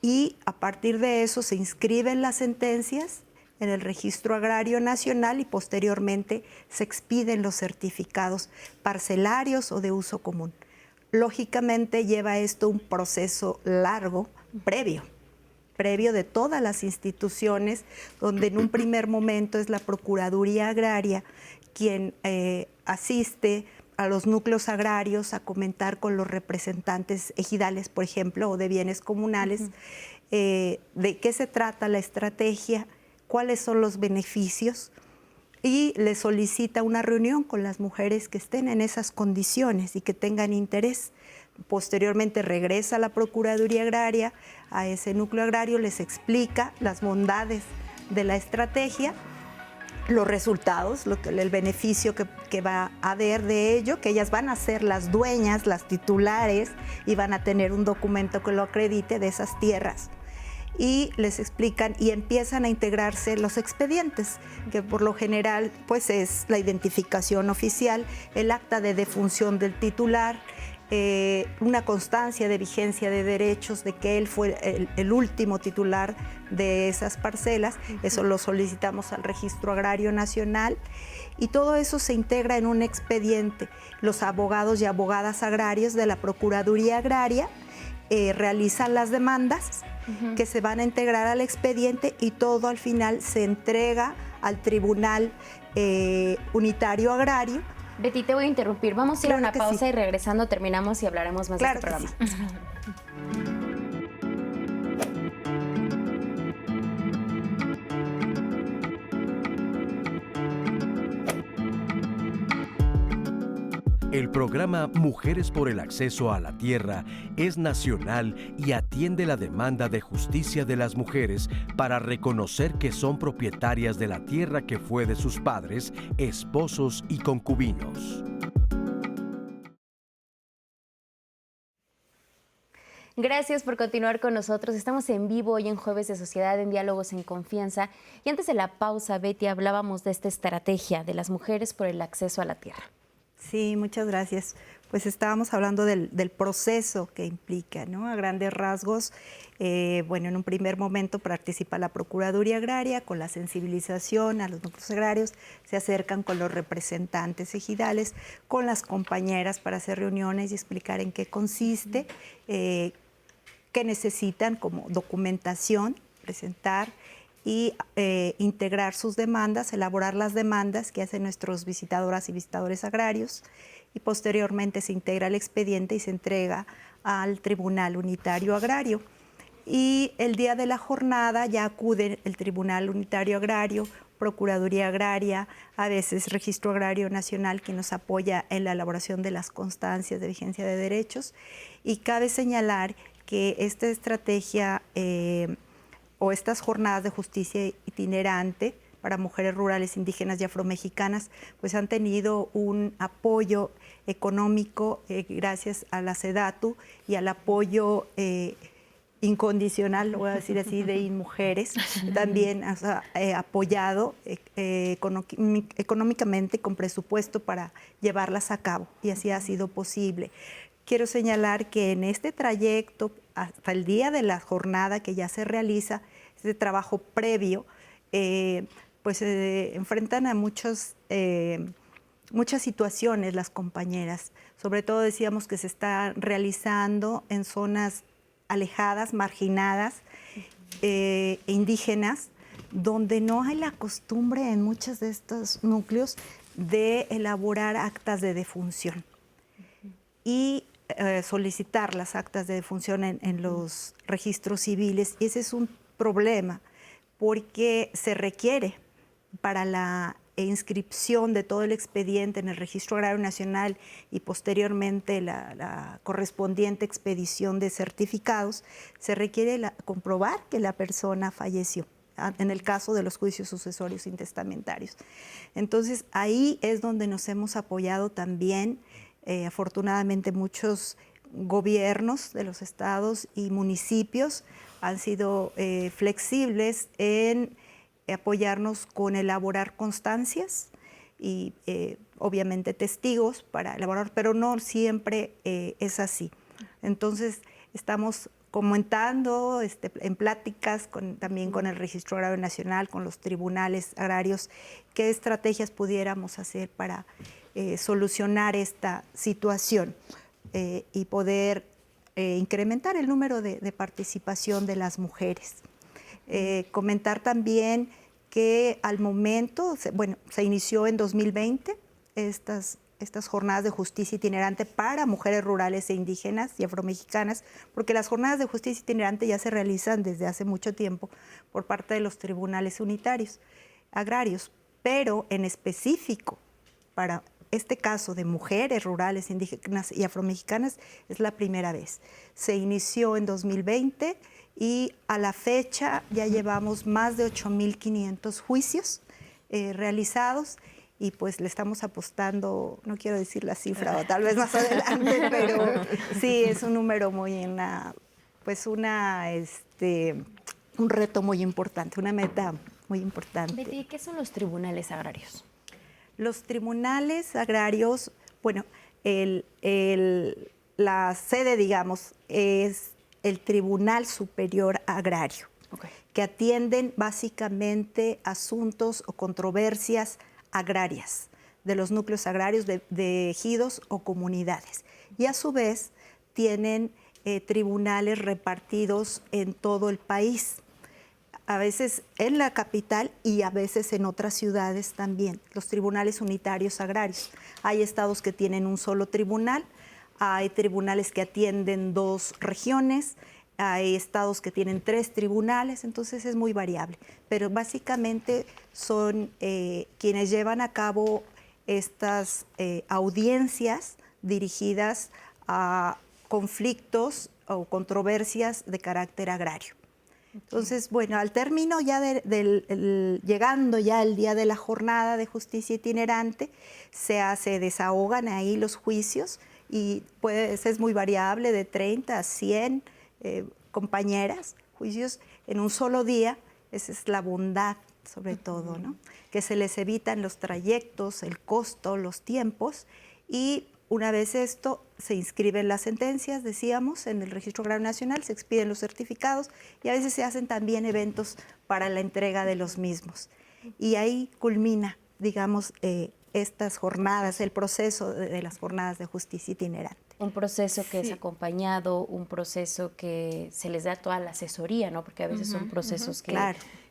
Y a partir de eso se inscriben las sentencias en el Registro Agrario Nacional y posteriormente se expiden los certificados parcelarios o de uso común. Lógicamente lleva esto un proceso largo, previo de todas las instituciones, donde en un primer momento es la Procuraduría Agraria quien asiste a los núcleos agrarios a comentar con los representantes ejidales, por ejemplo, o de bienes comunales, de qué se trata la estrategia, cuáles son los beneficios, y le solicita una reunión con las mujeres que estén en esas condiciones y que tengan interés. Posteriormente regresa a la Procuraduría Agraria, a ese núcleo agrario, les explica las bondades de la estrategia, los resultados, el beneficio que va a haber de ello, que ellas van a ser las dueñas, las titulares, y van a tener un documento que lo acredite de esas tierras. Y les explican y empiezan a integrarse los expedientes, que por lo general pues es la identificación oficial, el acta de defunción del titular, una constancia de vigencia de derechos de que él fue el último titular de esas parcelas. Eso lo solicitamos al Registro Agrario Nacional y todo eso se integra en un expediente. Los abogados y abogadas agrarios de la Procuraduría Agraria realizan las demandas que se van a integrar al expediente y todo al final se entrega al Tribunal Unitario Agrario. Betty, te voy a interrumpir. Vamos a ir a una pausa y regresando terminamos y hablaremos más de este programa. Sí. El programa Mujeres por el Acceso a la Tierra es nacional y atiende la demanda de justicia de las mujeres para reconocer que son propietarias de la tierra que fue de sus padres, esposos y concubinos. Gracias por continuar con nosotros. Estamos en vivo hoy en Jueves de Sociedad en Diálogos en Confianza. Y antes de la pausa, Betty, hablábamos de esta estrategia de las mujeres por el acceso a la tierra. Sí, muchas gracias. Pues estábamos hablando del proceso que implica, ¿no? A grandes rasgos, bueno, en un primer momento participa la Procuraduría Agraria con la sensibilización a los núcleos agrarios, se acercan con los representantes ejidales, con las compañeras para hacer reuniones y explicar en qué consiste, qué necesitan como documentación, presentar y integrar sus demandas, elaborar las demandas que hacen nuestros visitadoras y visitadores agrarios y posteriormente se integra el expediente y se entrega al Tribunal Unitario Agrario. Y el día de la jornada ya acude el Tribunal Unitario Agrario, Procuraduría Agraria, a veces Registro Agrario Nacional, que nos apoya en la elaboración de las constancias de vigencia de derechos. Y cabe señalar que esta estrategia o estas jornadas de justicia itinerante para mujeres rurales, indígenas y afromexicanas, pues han tenido un apoyo económico gracias a la SEDATU y al apoyo incondicional, lo voy a decir así, de InMujeres, también apoyado económicamente con presupuesto para llevarlas a cabo y así ha sido posible. Quiero señalar que en este trayecto, hasta el día de la jornada que ya se realiza, este trabajo previo, pues se enfrentan a muchas situaciones las compañeras. Sobre todo decíamos que se está realizando en zonas alejadas, marginadas, indígenas, donde no hay la costumbre en muchos de estos núcleos de elaborar actas de defunción. Y solicitar las actas de defunción en los registros civiles. Y ese es un problema porque se requiere para la inscripción de todo el expediente en el Registro Agrario Nacional y posteriormente la correspondiente expedición de certificados, se requiere comprobar que la persona falleció, en el caso de los juicios sucesorios intestamentarios. Entonces, ahí es donde nos hemos apoyado también. Afortunadamente muchos gobiernos de los estados y municipios han sido flexibles en apoyarnos con elaborar constancias y obviamente testigos para elaborar, pero no siempre es así. Entonces estamos comentando en pláticas también con el Registro Agrario Nacional, con los tribunales agrarios, qué estrategias pudiéramos hacer para solucionar esta situación y poder incrementar el número de participación de las mujeres. Comentar también que al momento, se inició en 2020 estas jornadas de justicia itinerante para mujeres rurales e indígenas y afromexicanas, porque las jornadas de justicia itinerante ya se realizan desde hace mucho tiempo por parte de los tribunales unitarios agrarios, pero en específico para este caso de mujeres rurales, indígenas y afromexicanas es la primera vez. Se inició en 2020 y a la fecha ya llevamos más de 8.500 juicios realizados y pues le estamos apostando, no quiero decir la cifra o tal vez más adelante, pero sí es un número un reto muy importante, una meta muy importante. Betty, ¿qué son los tribunales agrarios? Los tribunales agrarios, bueno, la sede, digamos, es el Tribunal Superior Agrario, que atienden básicamente asuntos o controversias agrarias de los núcleos agrarios de ejidos o comunidades. Y a su vez tienen tribunales repartidos en todo el país, a veces en la capital y a veces en otras ciudades también, los tribunales unitarios agrarios. Hay estados que tienen un solo tribunal, hay tribunales que atienden 2 regiones, hay estados que tienen 3 tribunales, entonces es muy variable. Pero básicamente son quienes llevan a cabo estas audiencias dirigidas a conflictos o controversias de carácter agrario. Entonces, bueno, al término ya llegando ya el día de la jornada de justicia itinerante, se desahogan ahí los juicios y pues es muy variable, de 30 a 100 compañeras, juicios en un solo día. Esa es la bondad, sobre todo, ¿no? Que se les evitan los trayectos, el costo, los tiempos, y una vez esto, se inscriben las sentencias, decíamos, en el Registro Agrario Nacional, se expiden los certificados y a veces se hacen también eventos para la entrega de los mismos. Y ahí culmina, digamos, estas jornadas, el proceso de las jornadas de justicia itinerante. Un proceso que es acompañado, un proceso que se les da toda la asesoría, ¿no? Porque a veces son procesos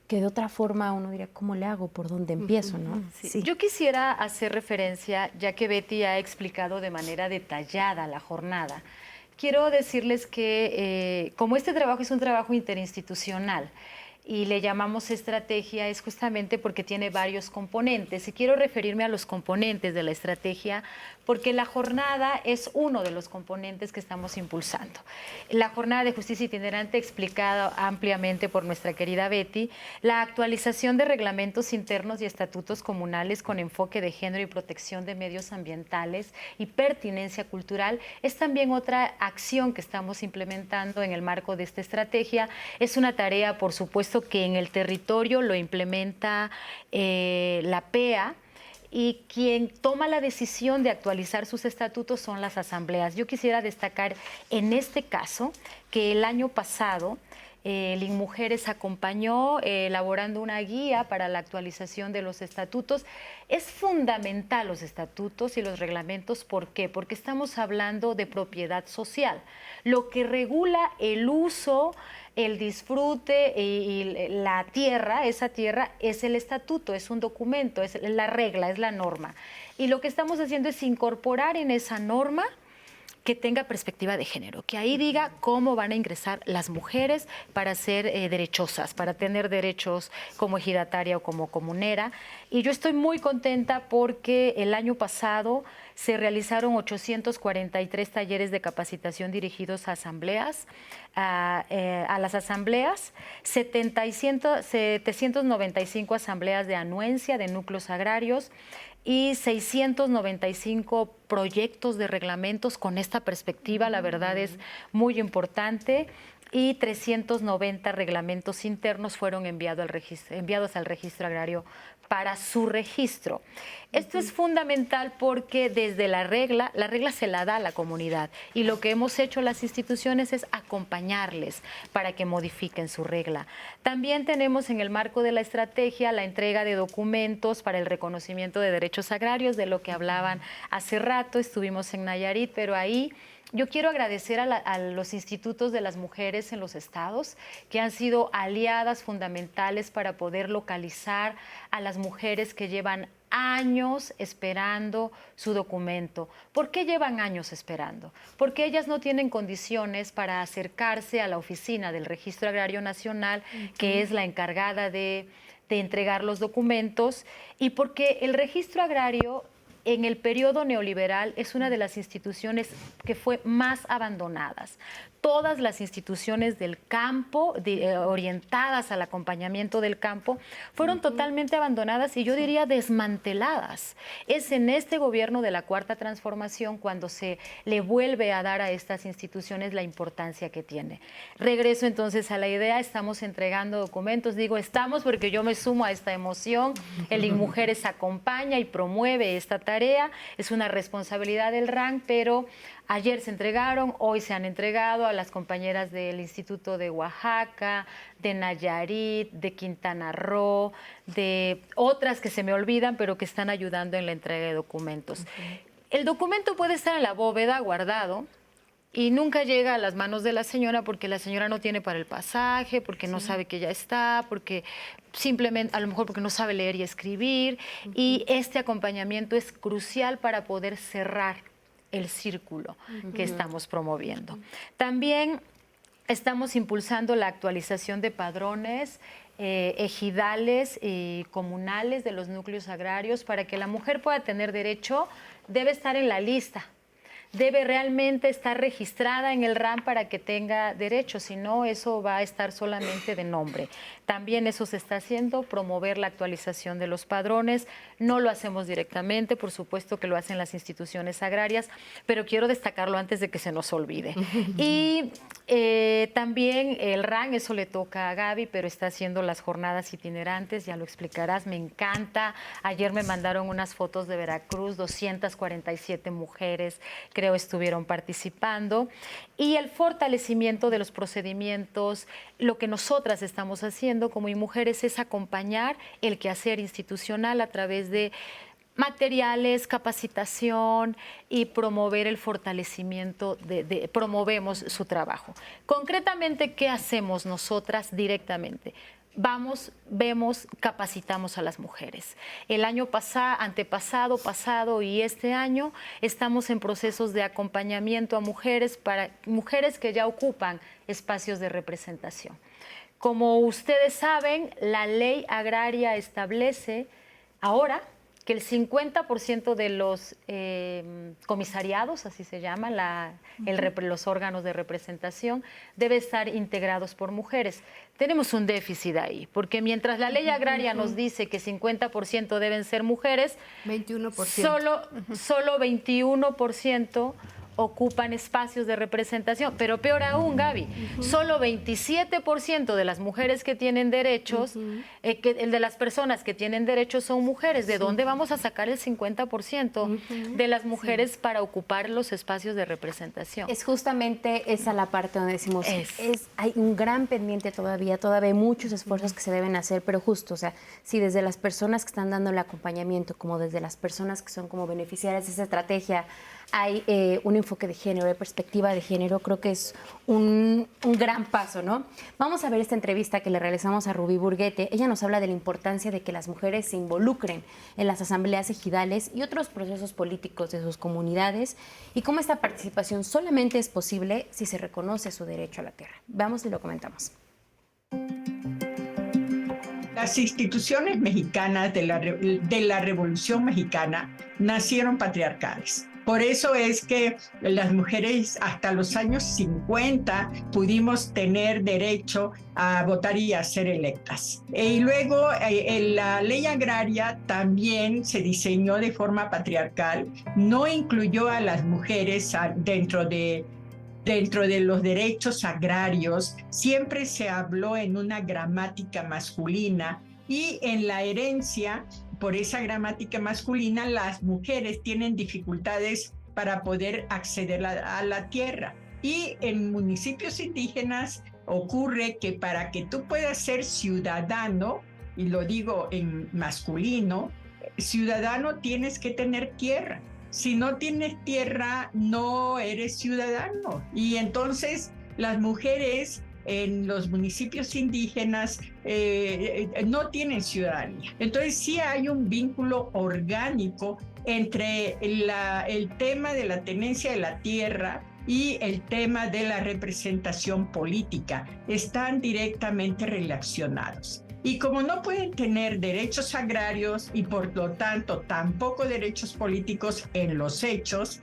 que de otra forma uno diría, ¿cómo le hago? ¿Por dónde empiezo? ¿No? Sí. Yo quisiera hacer referencia, ya que Betty ha explicado de manera detallada la jornada. Quiero decirles que como este trabajo es un trabajo interinstitucional, y le llamamos estrategia, es justamente porque tiene varios componentes. Y quiero referirme a los componentes de la estrategia, porque la jornada es uno de los componentes que estamos impulsando. La jornada de justicia itinerante, explicada ampliamente por nuestra querida Betty, la actualización de reglamentos internos y estatutos comunales con enfoque de género y protección de medios ambientales y pertinencia cultural, es también otra acción que estamos implementando en el marco de esta estrategia. Es una tarea, por supuesto, que en el territorio lo implementa la PEA, y quien toma la decisión de actualizar sus estatutos son las asambleas. Yo quisiera destacar en este caso que el año pasado LINMujeres acompañó elaborando una guía para la actualización de los estatutos. Es fundamental los estatutos y los reglamentos. ¿Por qué? Porque estamos hablando de propiedad social, lo que regula el uso, el disfrute y la tierra. Esa tierra es el estatuto, es un documento, es la regla, es la norma. Y lo que estamos haciendo es incorporar en esa norma que tenga perspectiva de género, que ahí diga cómo van a ingresar las mujeres para ser derechosas, para tener derechos como ejidataria o como comunera. Y yo estoy muy contenta porque el año pasado se realizaron 843 talleres de capacitación dirigidos a asambleas, a las asambleas, 795 asambleas de anuencia de núcleos agrarios, y 695 proyectos de reglamentos con esta perspectiva. La verdad es muy importante, y 390 reglamentos internos fueron enviados al registro agrario para su registro. Esto es fundamental porque desde la regla se la da a la comunidad, y lo que hemos hecho las instituciones es acompañarles para que modifiquen su regla. También tenemos en el marco de la estrategia la entrega de documentos para el reconocimiento de derechos agrarios, de lo que hablaban hace rato. Estuvimos en Nayarit, pero ahí yo quiero agradecer a los institutos de las mujeres en los estados, que han sido aliadas fundamentales para poder localizar a las mujeres que llevan años esperando su documento. ¿Por qué llevan años esperando? Porque ellas no tienen condiciones para acercarse a la oficina del Registro Agrario Nacional, que es la encargada de entregar los documentos, y porque el Registro Agrario en el periodo neoliberal es una de las instituciones que fue más abandonadas. Todas las instituciones del campo, orientadas al acompañamiento del campo, fueron totalmente abandonadas y yo diría desmanteladas. Es en este gobierno de la Cuarta Transformación cuando se le vuelve a dar a estas instituciones la importancia que tiene. Regreso entonces a la idea, estamos entregando documentos, porque yo me sumo a esta emoción. El LINMujeres acompaña y promueve esta tarea. tarea, es una responsabilidad del RAN, pero ayer se entregaron, hoy se han entregado a las compañeras del Instituto de Oaxaca, de Nayarit, de Quintana Roo, de otras que se me olvidan, pero que están ayudando en la entrega de documentos. El documento puede estar en la bóveda guardado y nunca llega a las manos de la señora porque la señora no tiene para el pasaje, porque no sabe que ya está, porque simplemente, a lo mejor porque no sabe leer y escribir. Y este acompañamiento es crucial para poder cerrar el círculo que estamos promoviendo. También estamos impulsando la actualización de padrones ejidales y comunales de los núcleos agrarios para que la mujer pueda tener derecho. Debe estar en la lista, debe realmente estar registrada en el RAN para que tenga derecho, si no, eso va a estar solamente de nombre. También eso se está haciendo, promover la actualización de los padrones. No lo hacemos directamente, por supuesto que lo hacen las instituciones agrarias, pero quiero destacarlo antes de que se nos olvide. Y también el RAN, eso le toca a Gaby, pero está haciendo las jornadas itinerantes, ya lo explicarás, me encanta. Ayer me mandaron unas fotos de Veracruz, 247 mujeres, creo, estuvieron participando. Y el fortalecimiento de los procedimientos, lo que nosotras estamos haciendo como mujeres es acompañar el quehacer institucional a través de materiales, capacitación y promover el fortalecimiento, promovemos su trabajo. Concretamente, ¿qué hacemos nosotras directamente? Vamos, vemos, capacitamos a las mujeres. El año antepasado, pasado y este año estamos en procesos de acompañamiento a mujeres, para mujeres que ya ocupan espacios de representación. Como ustedes saben, la ley agraria establece ahora que el 50% de los comisariados, así se llama, los órganos de representación, debe estar integrados por mujeres. Tenemos un déficit ahí, porque mientras la ley agraria nos dice que 50% deben ser mujeres, 21%. Solo 21% ocupan espacios de representación, pero peor aún, Gaby, solo 27% de las mujeres que tienen derechos, de las personas que tienen derechos son mujeres. ¿De dónde vamos a sacar el 50% de las mujeres para ocupar los espacios de representación? Es justamente esa la parte donde decimos, hay un gran pendiente todavía hay muchos esfuerzos que se deben hacer, pero justo, o sea, si desde las personas que están dando el acompañamiento, como desde las personas que son como beneficiarias de esa estrategia, hay un enfoque de género, de perspectiva de género, creo que es un gran paso, ¿no? Vamos a ver esta entrevista que le realizamos a Rubí Burguete. Ella nos habla de la importancia de que las mujeres se involucren en las asambleas ejidales y otros procesos políticos de sus comunidades y cómo esta participación solamente es posible si se reconoce su derecho a la tierra. Veamos y lo comentamos. Las instituciones mexicanas de la Revolución Mexicana nacieron patriarcales. Por eso es que las mujeres hasta los años 50 pudimos tener derecho a votar y a ser electas. Y luego la ley agraria también se diseñó de forma patriarcal, no incluyó a las mujeres dentro de los derechos agrarios, siempre se habló en una gramática masculina y en la herencia, por esa gramática masculina, las mujeres tienen dificultades para poder acceder a la tierra. Y en municipios indígenas ocurre que para que tú puedas ser ciudadano, y lo digo en masculino, ciudadano tienes que tener tierra. Si no tienes tierra, no eres ciudadano. Y entonces las mujeres en los municipios indígenas no tienen ciudadanía. Entonces sí hay un vínculo orgánico entre el tema de la tenencia de la tierra y el tema de la representación política. Están directamente relacionados. Y como no pueden tener derechos agrarios y por lo tanto tampoco derechos políticos en los hechos,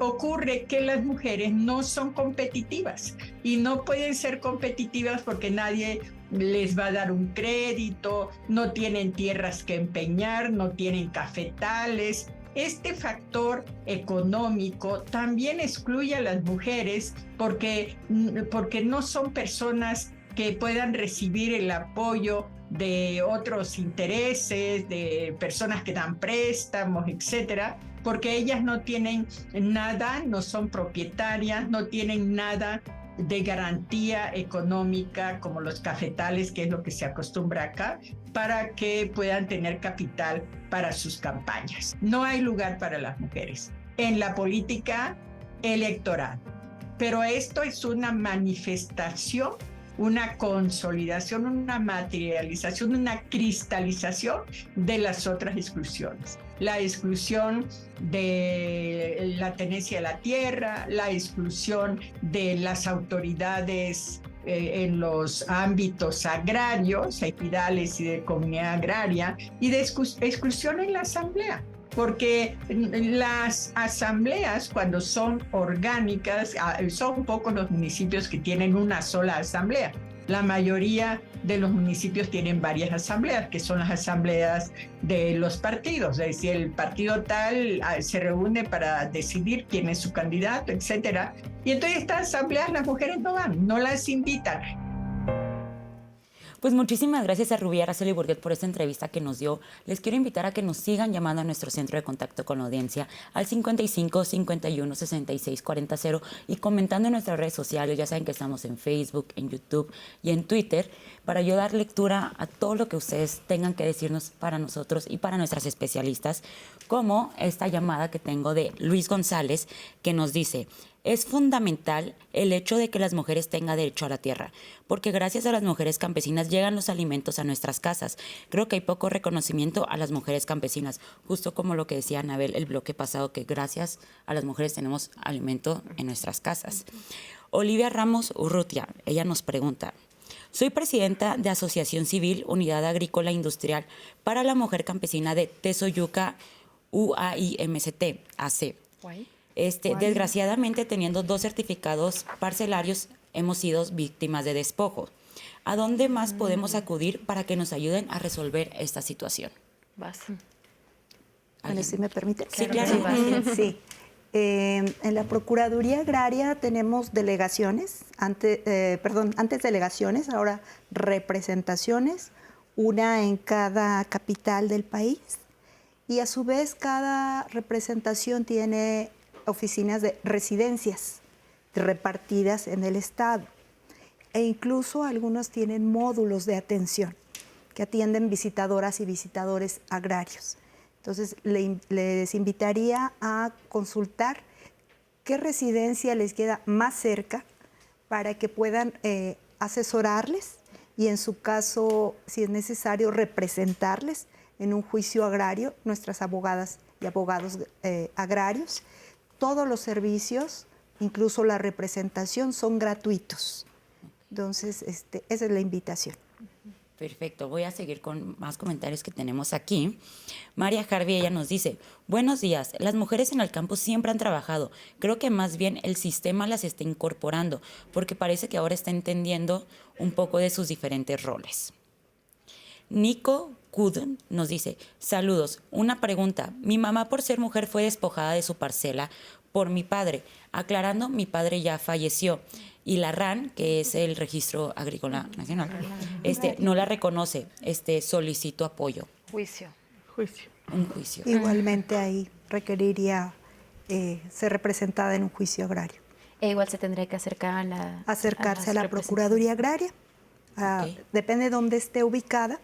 ocurre que las mujeres no son competitivas y no pueden ser competitivas porque nadie les va a dar un crédito, no tienen tierras que empeñar, no tienen cafetales. Este factor económico también excluye a las mujeres porque no son personas que puedan recibir el apoyo de otros intereses, de personas que dan préstamos, etcétera, porque ellas no tienen nada, no son propietarias, no tienen nada de garantía económica como los cafetales, que es lo que se acostumbra acá, para que puedan tener capital para sus campañas. No hay lugar para las mujeres en la política electoral, pero esto es una manifestación, una consolidación, una materialización, una cristalización de las otras exclusiones. La exclusión de la tenencia de la tierra, la exclusión de las autoridades en los ámbitos agrarios, ejidales y de comunidad agraria, y de exclusión en la asamblea. Porque las asambleas, cuando son orgánicas, son pocos los municipios que tienen una sola asamblea. La mayoría de los municipios tienen varias asambleas, que son las asambleas de los partidos. Es decir, el partido tal se reúne para decidir quién es su candidato, etc. Y entonces estas asambleas las mujeres no van, no las invitan. Pues muchísimas gracias a Rubí Araceli Bourget por esta entrevista que nos dio. Les quiero invitar a que nos sigan llamando a nuestro centro de contacto con la audiencia al 55 51 66 40 0 y comentando en nuestras redes sociales. Ya saben que estamos en Facebook, en YouTube y en Twitter para yo dar lectura a todo lo que ustedes tengan que decirnos para nosotros y para nuestras especialistas, como esta llamada que tengo de Luis González, que nos dice: es fundamental el hecho de que las mujeres tengan derecho a la tierra, porque gracias a las mujeres campesinas llegan los alimentos a nuestras casas. Creo que hay poco reconocimiento a las mujeres campesinas, justo como lo que decía Anabel el bloque pasado, que gracias a las mujeres tenemos alimento en nuestras casas. Olivia Ramos Urrutia, ella nos pregunta: soy presidenta de Asociación Civil Unidad Agrícola Industrial para la Mujer Campesina de Tezoyuca UAIMCT AC. Desgraciadamente, teniendo 2 certificados parcelarios, hemos sido víctimas de despojo. ¿A dónde más podemos acudir para que nos ayuden a resolver esta situación? Bueno, si me permite. Sí, claro. Sí. En la Procuraduría Agraria tenemos delegaciones, antes delegaciones, ahora representaciones, una en cada capital del país, y a su vez cada representación tiene oficinas de residencias repartidas en el estado, e incluso algunos tienen módulos de atención que atienden visitadoras y visitadores agrarios. Entonces, les invitaría a consultar qué residencia les queda más cerca para que puedan asesorarles y, en su caso, si es necesario, representarles en un juicio agrario, nuestras abogadas y abogados agrarios. Todos los servicios, incluso la representación, son gratuitos. Entonces, esa es la invitación. Perfecto, voy a seguir con más comentarios que tenemos aquí. María Harvey, ella nos dice: buenos días, las mujeres en el campo siempre han trabajado. Creo que más bien el sistema las está incorporando, porque parece que ahora está entendiendo un poco de sus diferentes roles. Nico Kudn nos dice: saludos, una pregunta. Mi mamá, por ser mujer, fue despojada de su parcela por mi padre. Aclarando, mi padre ya falleció y la RAN, que es el Registro Agrícola Nacional, no la reconoce. Solicito apoyo. Juicio. Un juicio. Igualmente ahí requeriría ser representada en un juicio agrario. E igual se tendría que acercar acercarse a la Procuraduría Agraria. Okay. Depende de dónde esté ubicada.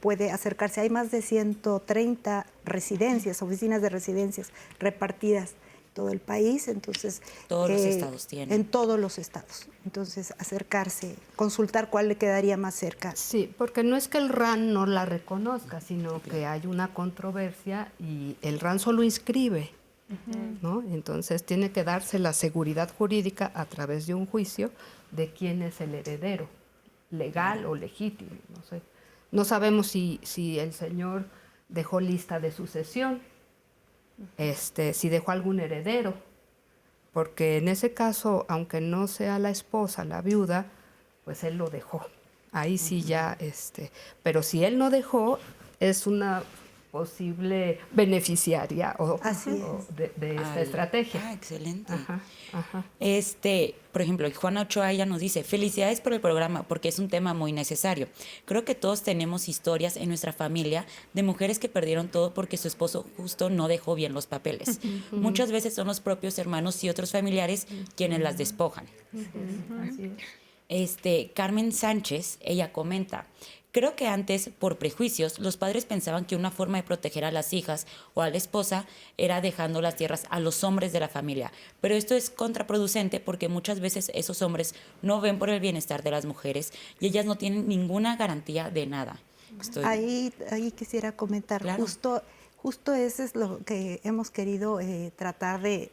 Puede acercarse. Hay más de 130 residencias, oficinas de residencias repartidas en todo el país. Entonces, todos los estados tienen. En todos los estados. Entonces, acercarse, consultar cuál le quedaría más cerca. Sí, porque no es que el RAN no la reconozca, sino que hay una controversia y el RAN solo inscribe, ¿no? Entonces, tiene que darse la seguridad jurídica a través de un juicio de quién es el heredero, legal o legítimo, no sé. No sabemos si el señor dejó lista de sucesión, si dejó algún heredero, porque en ese caso, aunque no sea la esposa, la viuda, pues él lo dejó. Ahí sí ya, pero si él no dejó, es una posible beneficiaria de esta estrategia. Excelente. Ajá. Por ejemplo, Juana Ochoa, ella nos dice, felicidades por el programa, porque es un tema muy necesario. Creo que todos tenemos historias en nuestra familia de mujeres que perdieron todo porque su esposo justo no dejó bien los papeles. Muchas veces son los propios hermanos y otros familiares quienes las despojan. Así es. Carmen Sánchez, ella comenta, creo que antes, por prejuicios, los padres pensaban que una forma de proteger a las hijas o a la esposa era dejando las tierras a los hombres de la familia. Pero esto es contraproducente porque muchas veces esos hombres no ven por el bienestar de las mujeres y ellas no tienen ninguna garantía de nada. Ahí quisiera comentar, claro. Justo eso es lo que hemos querido tratar de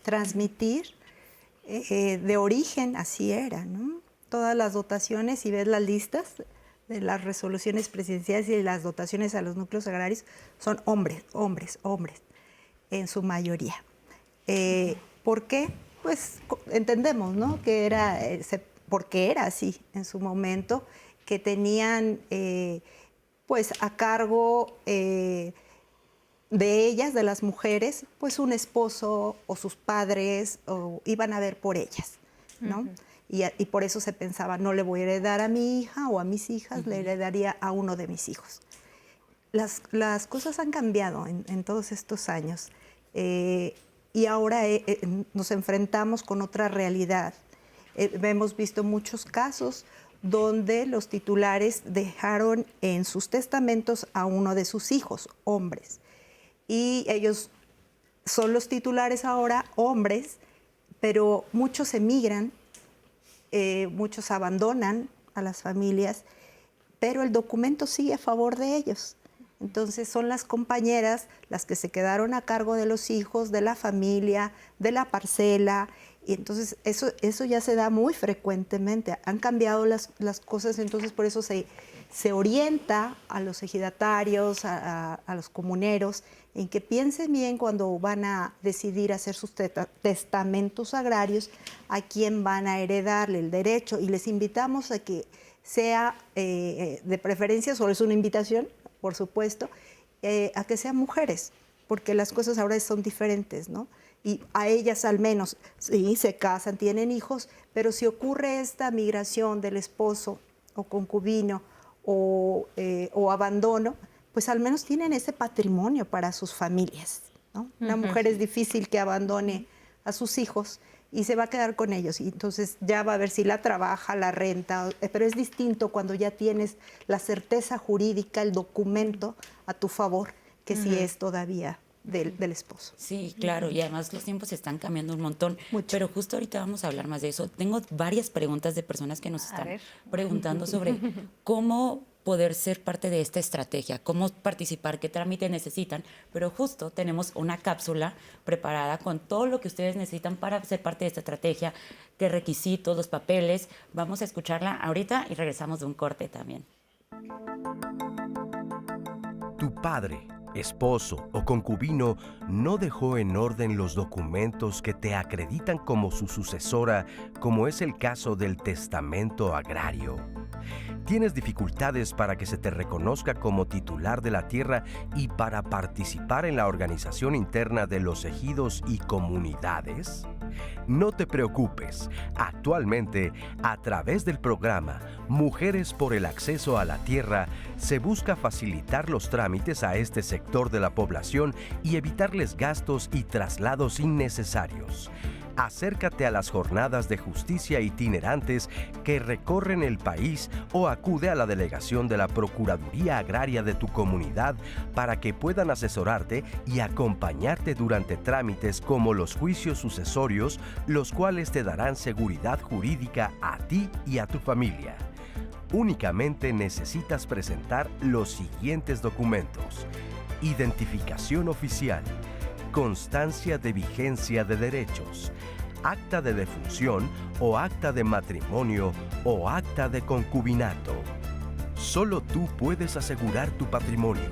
transmitir. De origen así era, ¿no? Todas las dotaciones, si ves las listas de las resoluciones presidenciales y las dotaciones a los núcleos agrarios, son hombres, en su mayoría. ¿Por qué? Pues entendemos, ¿no? Que era, porque era así en su momento, que tenían pues a cargo de ellas, de las mujeres, pues un esposo o sus padres, o iban a ver por ellas, ¿no? Y por eso se pensaba, no le voy a heredar a mi hija o a mis hijas, le heredaría a uno de mis hijos. Las cosas han cambiado en todos estos años y ahora nos enfrentamos con otra realidad. Hemos visto muchos casos donde los titulares dejaron en sus testamentos a uno de sus hijos, hombres. Y ellos son los titulares ahora, hombres, pero muchos emigran, muchos abandonan a las familias, pero el documento sigue a favor de ellos. Entonces son las compañeras las que se quedaron a cargo de los hijos, de la familia, de la parcela, y entonces eso ya se da muy frecuentemente. Han cambiado las cosas, entonces por eso se orienta a los ejidatarios, a los comuneros, en que piensen bien cuando van a decidir hacer sus testamentos agrarios a quién van a heredarle el derecho, y les invitamos a que sea de preferencia, solo es una invitación, por supuesto, a que sean mujeres, porque las cosas ahora son diferentes, ¿no? Y a ellas al menos, sí, se casan, tienen hijos, pero si ocurre esta migración del esposo o concubino o abandono, pues al menos tienen ese patrimonio para sus familias, ¿no? Una mujer es difícil que abandone a sus hijos y se va a quedar con ellos, y entonces ya va a ver si la trabaja, la renta, pero es distinto cuando ya tienes la certeza jurídica, el documento a tu favor, que si es todavía del esposo. Sí, claro, y además los tiempos están cambiando un montón. Mucho. Pero justo ahorita vamos a hablar más de eso. Tengo varias preguntas de personas que nos están preguntando sobre cómo poder ser parte de esta estrategia, cómo participar, qué trámite necesitan, pero justo tenemos una cápsula preparada con todo lo que ustedes necesitan para ser parte de esta estrategia, qué requisitos, los papeles. Vamos a escucharla ahorita y regresamos de un corte también. Tu padre, esposo o concubino no dejó en orden los documentos que te acreditan como su sucesora, como es el caso del testamento agrario. ¿Tienes dificultades para que se te reconozca como titular de la tierra y para participar en la organización interna de los ejidos y comunidades? No te preocupes. Actualmente, a través del programa Mujeres por el Acceso a la Tierra, se busca facilitar los trámites a este sector de la población y evitarles gastos y traslados innecesarios. Acércate a las jornadas de justicia itinerantes que recorren el país o acude a la delegación de la Procuraduría Agraria de tu comunidad para que puedan asesorarte y acompañarte durante trámites como los juicios sucesorios, los cuales te darán seguridad jurídica a ti y a tu familia. Únicamente necesitas presentar los siguientes documentos: identificación oficial, constancia de vigencia de derechos, acta de defunción o acta de matrimonio o acta de concubinato. Solo tú puedes asegurar tu patrimonio.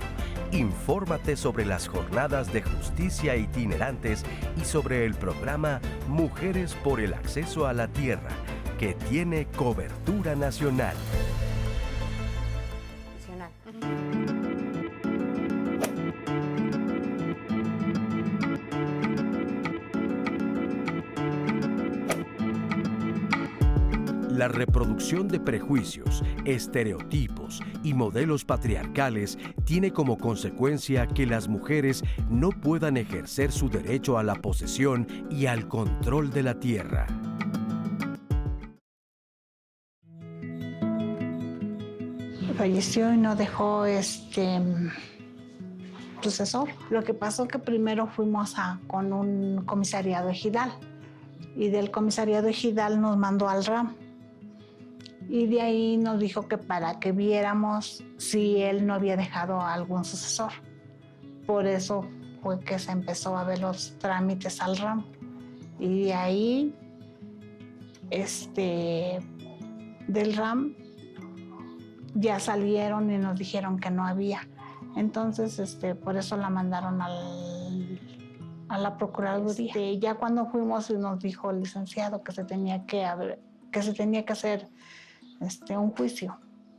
Infórmate sobre las jornadas de justicia itinerantes y sobre el programa Mujeres por el Acceso a la Tierra, que tiene cobertura nacional. La reproducción de prejuicios, estereotipos y modelos patriarcales tiene como consecuencia que las mujeres no puedan ejercer su derecho a la posesión y al control de la tierra. Falleció y no dejó sucesor. Lo que pasó que primero fuimos con un comisariado ejidal y del comisariado ejidal nos mandó al RAM y de ahí nos dijo que para que viéramos si él no había dejado a algún sucesor. Por eso fue que se empezó a ver los trámites al RAM y de ahí del RAM ya salieron y nos dijeron que no había. Entonces, por eso la mandaron a la Procuraduría. Ya cuando fuimos nos dijo el licenciado que se tenía que hacer un juicio.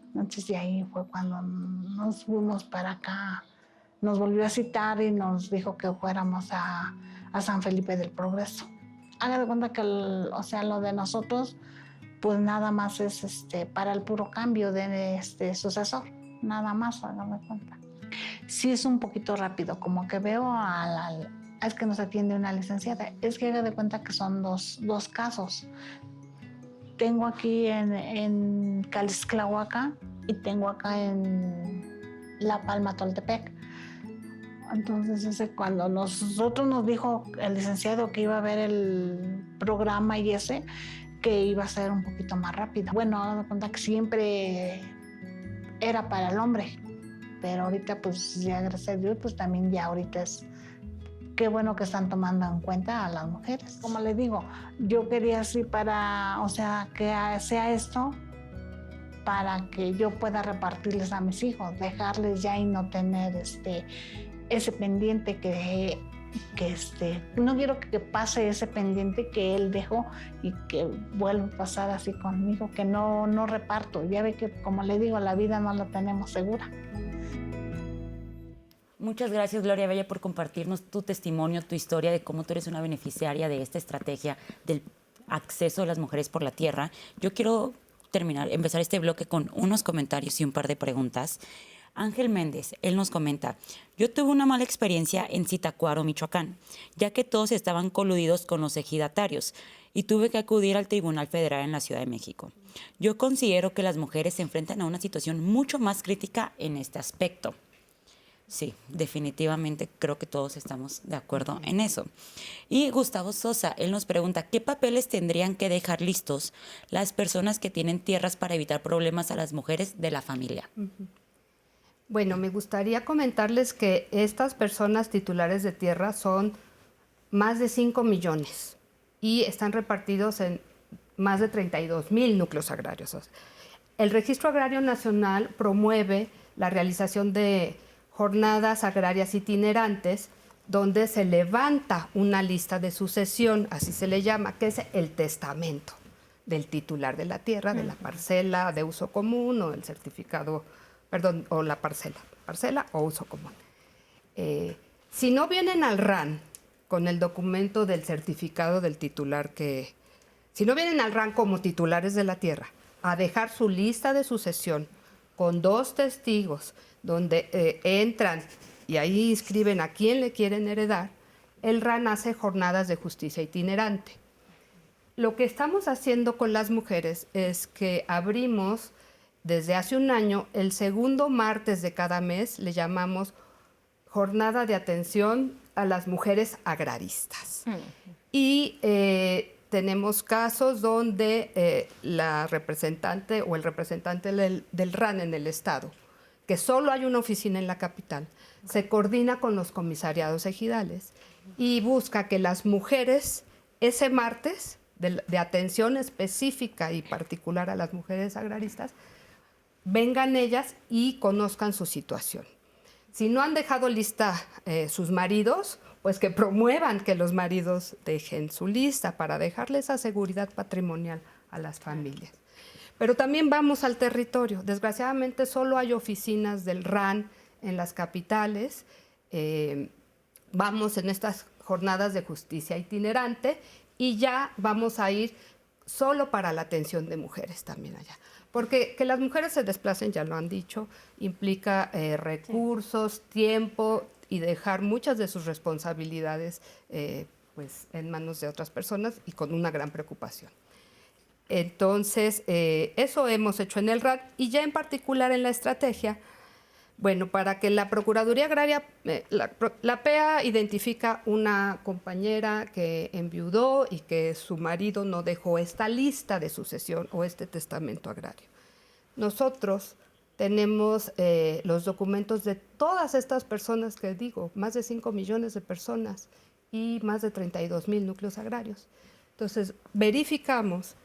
Entonces, de ahí fue cuando nos fuimos para acá. Nos volvió a citar y nos dijo que fuéramos a San Felipe del Progreso. Haga de cuenta que, lo de nosotros, pues nada más es para el puro cambio de sucesor. Nada más, haga de cuenta. Sí es un poquito rápido, como que veo es que nos atiende una licenciada. Es que haga de cuenta que son dos casos. Tengo aquí en Calixtlahuaca y tengo acá en La Palma, Toltepec. Entonces, cuando nosotros nos dijo el licenciado que iba a ver el programa y que iba a ser un poquito más rápido. Bueno, haga de cuenta que siempre era para el hombre. Pero ahorita, pues, ya gracias a Dios, pues también ya ahorita qué bueno que están tomando en cuenta a las mujeres. Como les digo, yo quería así que sea esto para que yo pueda repartirles a mis hijos, dejarles ya y no tener ese pendiente que no quiero que pase ese pendiente que él dejó y que vuelva a pasar así conmigo, que no reparto. Ya ve que, como le digo, la vida no la tenemos segura. Muchas gracias, Gloria Bella, por compartirnos tu testimonio, tu historia de cómo tú eres una beneficiaria de esta estrategia del acceso de las mujeres por la tierra. Yo quiero empezar este bloque con unos comentarios y un par de preguntas. Ángel Méndez, él nos comenta: yo tuve una mala experiencia en Zitácuaro, Michoacán, ya que todos estaban coludidos con los ejidatarios y tuve que acudir al Tribunal Federal en la Ciudad de México. Yo considero que las mujeres se enfrentan a una situación mucho más crítica en este aspecto. Sí, definitivamente creo que todos estamos de acuerdo en eso. Y Gustavo Sosa, él nos pregunta: ¿qué papeles tendrían que dejar listos las personas que tienen tierras para evitar problemas a las mujeres de la familia? Bueno, me gustaría comentarles que estas personas titulares de tierra son más de 5 millones y están repartidos en más de 32,000 núcleos agrarios. El Registro Agrario Nacional promueve la realización de jornadas agrarias itinerantes donde se levanta una lista de sucesión, así se le llama, que es el testamento del titular de la tierra, de la parcela de uso común o el certificado, o la parcela o uso común. Si no vienen al RAN con el documento del certificado del titular si no vienen al RAN como titulares de la tierra a dejar su lista de sucesión con 2 testigos, donde entran y ahí inscriben a quién le quieren heredar, el RAN hace jornadas de justicia itinerante. Lo que estamos haciendo con las mujeres es que abrimos desde hace un año el segundo martes de cada mes, le llamamos jornada de atención a las mujeres agraristas. Y tenemos casos donde la representante o el representante del RAN en el estado, que solo hay una oficina en la capital, se coordina con los comisariados ejidales y busca que las mujeres ese martes de atención específica y particular a las mujeres agraristas vengan ellas y conozcan su situación. Si no han dejado lista sus maridos, pues que promuevan que los maridos dejen su lista para dejarle esa seguridad patrimonial a las familias. Pero también vamos al territorio. Desgraciadamente solo hay oficinas del RAN en las capitales. Vamos en estas jornadas de justicia itinerante y ya vamos a ir solo para la atención de mujeres también allá. Porque que las mujeres se desplacen, ya lo han dicho, implica recursos, tiempo y dejar muchas de sus responsabilidades pues, en manos de otras personas y con una gran preocupación. Entonces, eso hemos hecho en el RAD y ya en particular en la estrategia. Bueno, para que la Procuraduría Agraria, la PEA identifica una compañera que enviudó y que su marido no dejó esta lista de sucesión o este testamento agrario. Nosotros tenemos los documentos de todas estas personas que digo, más de 5 millones de personas y más de 32,000 núcleos agrarios. Entonces, verificamos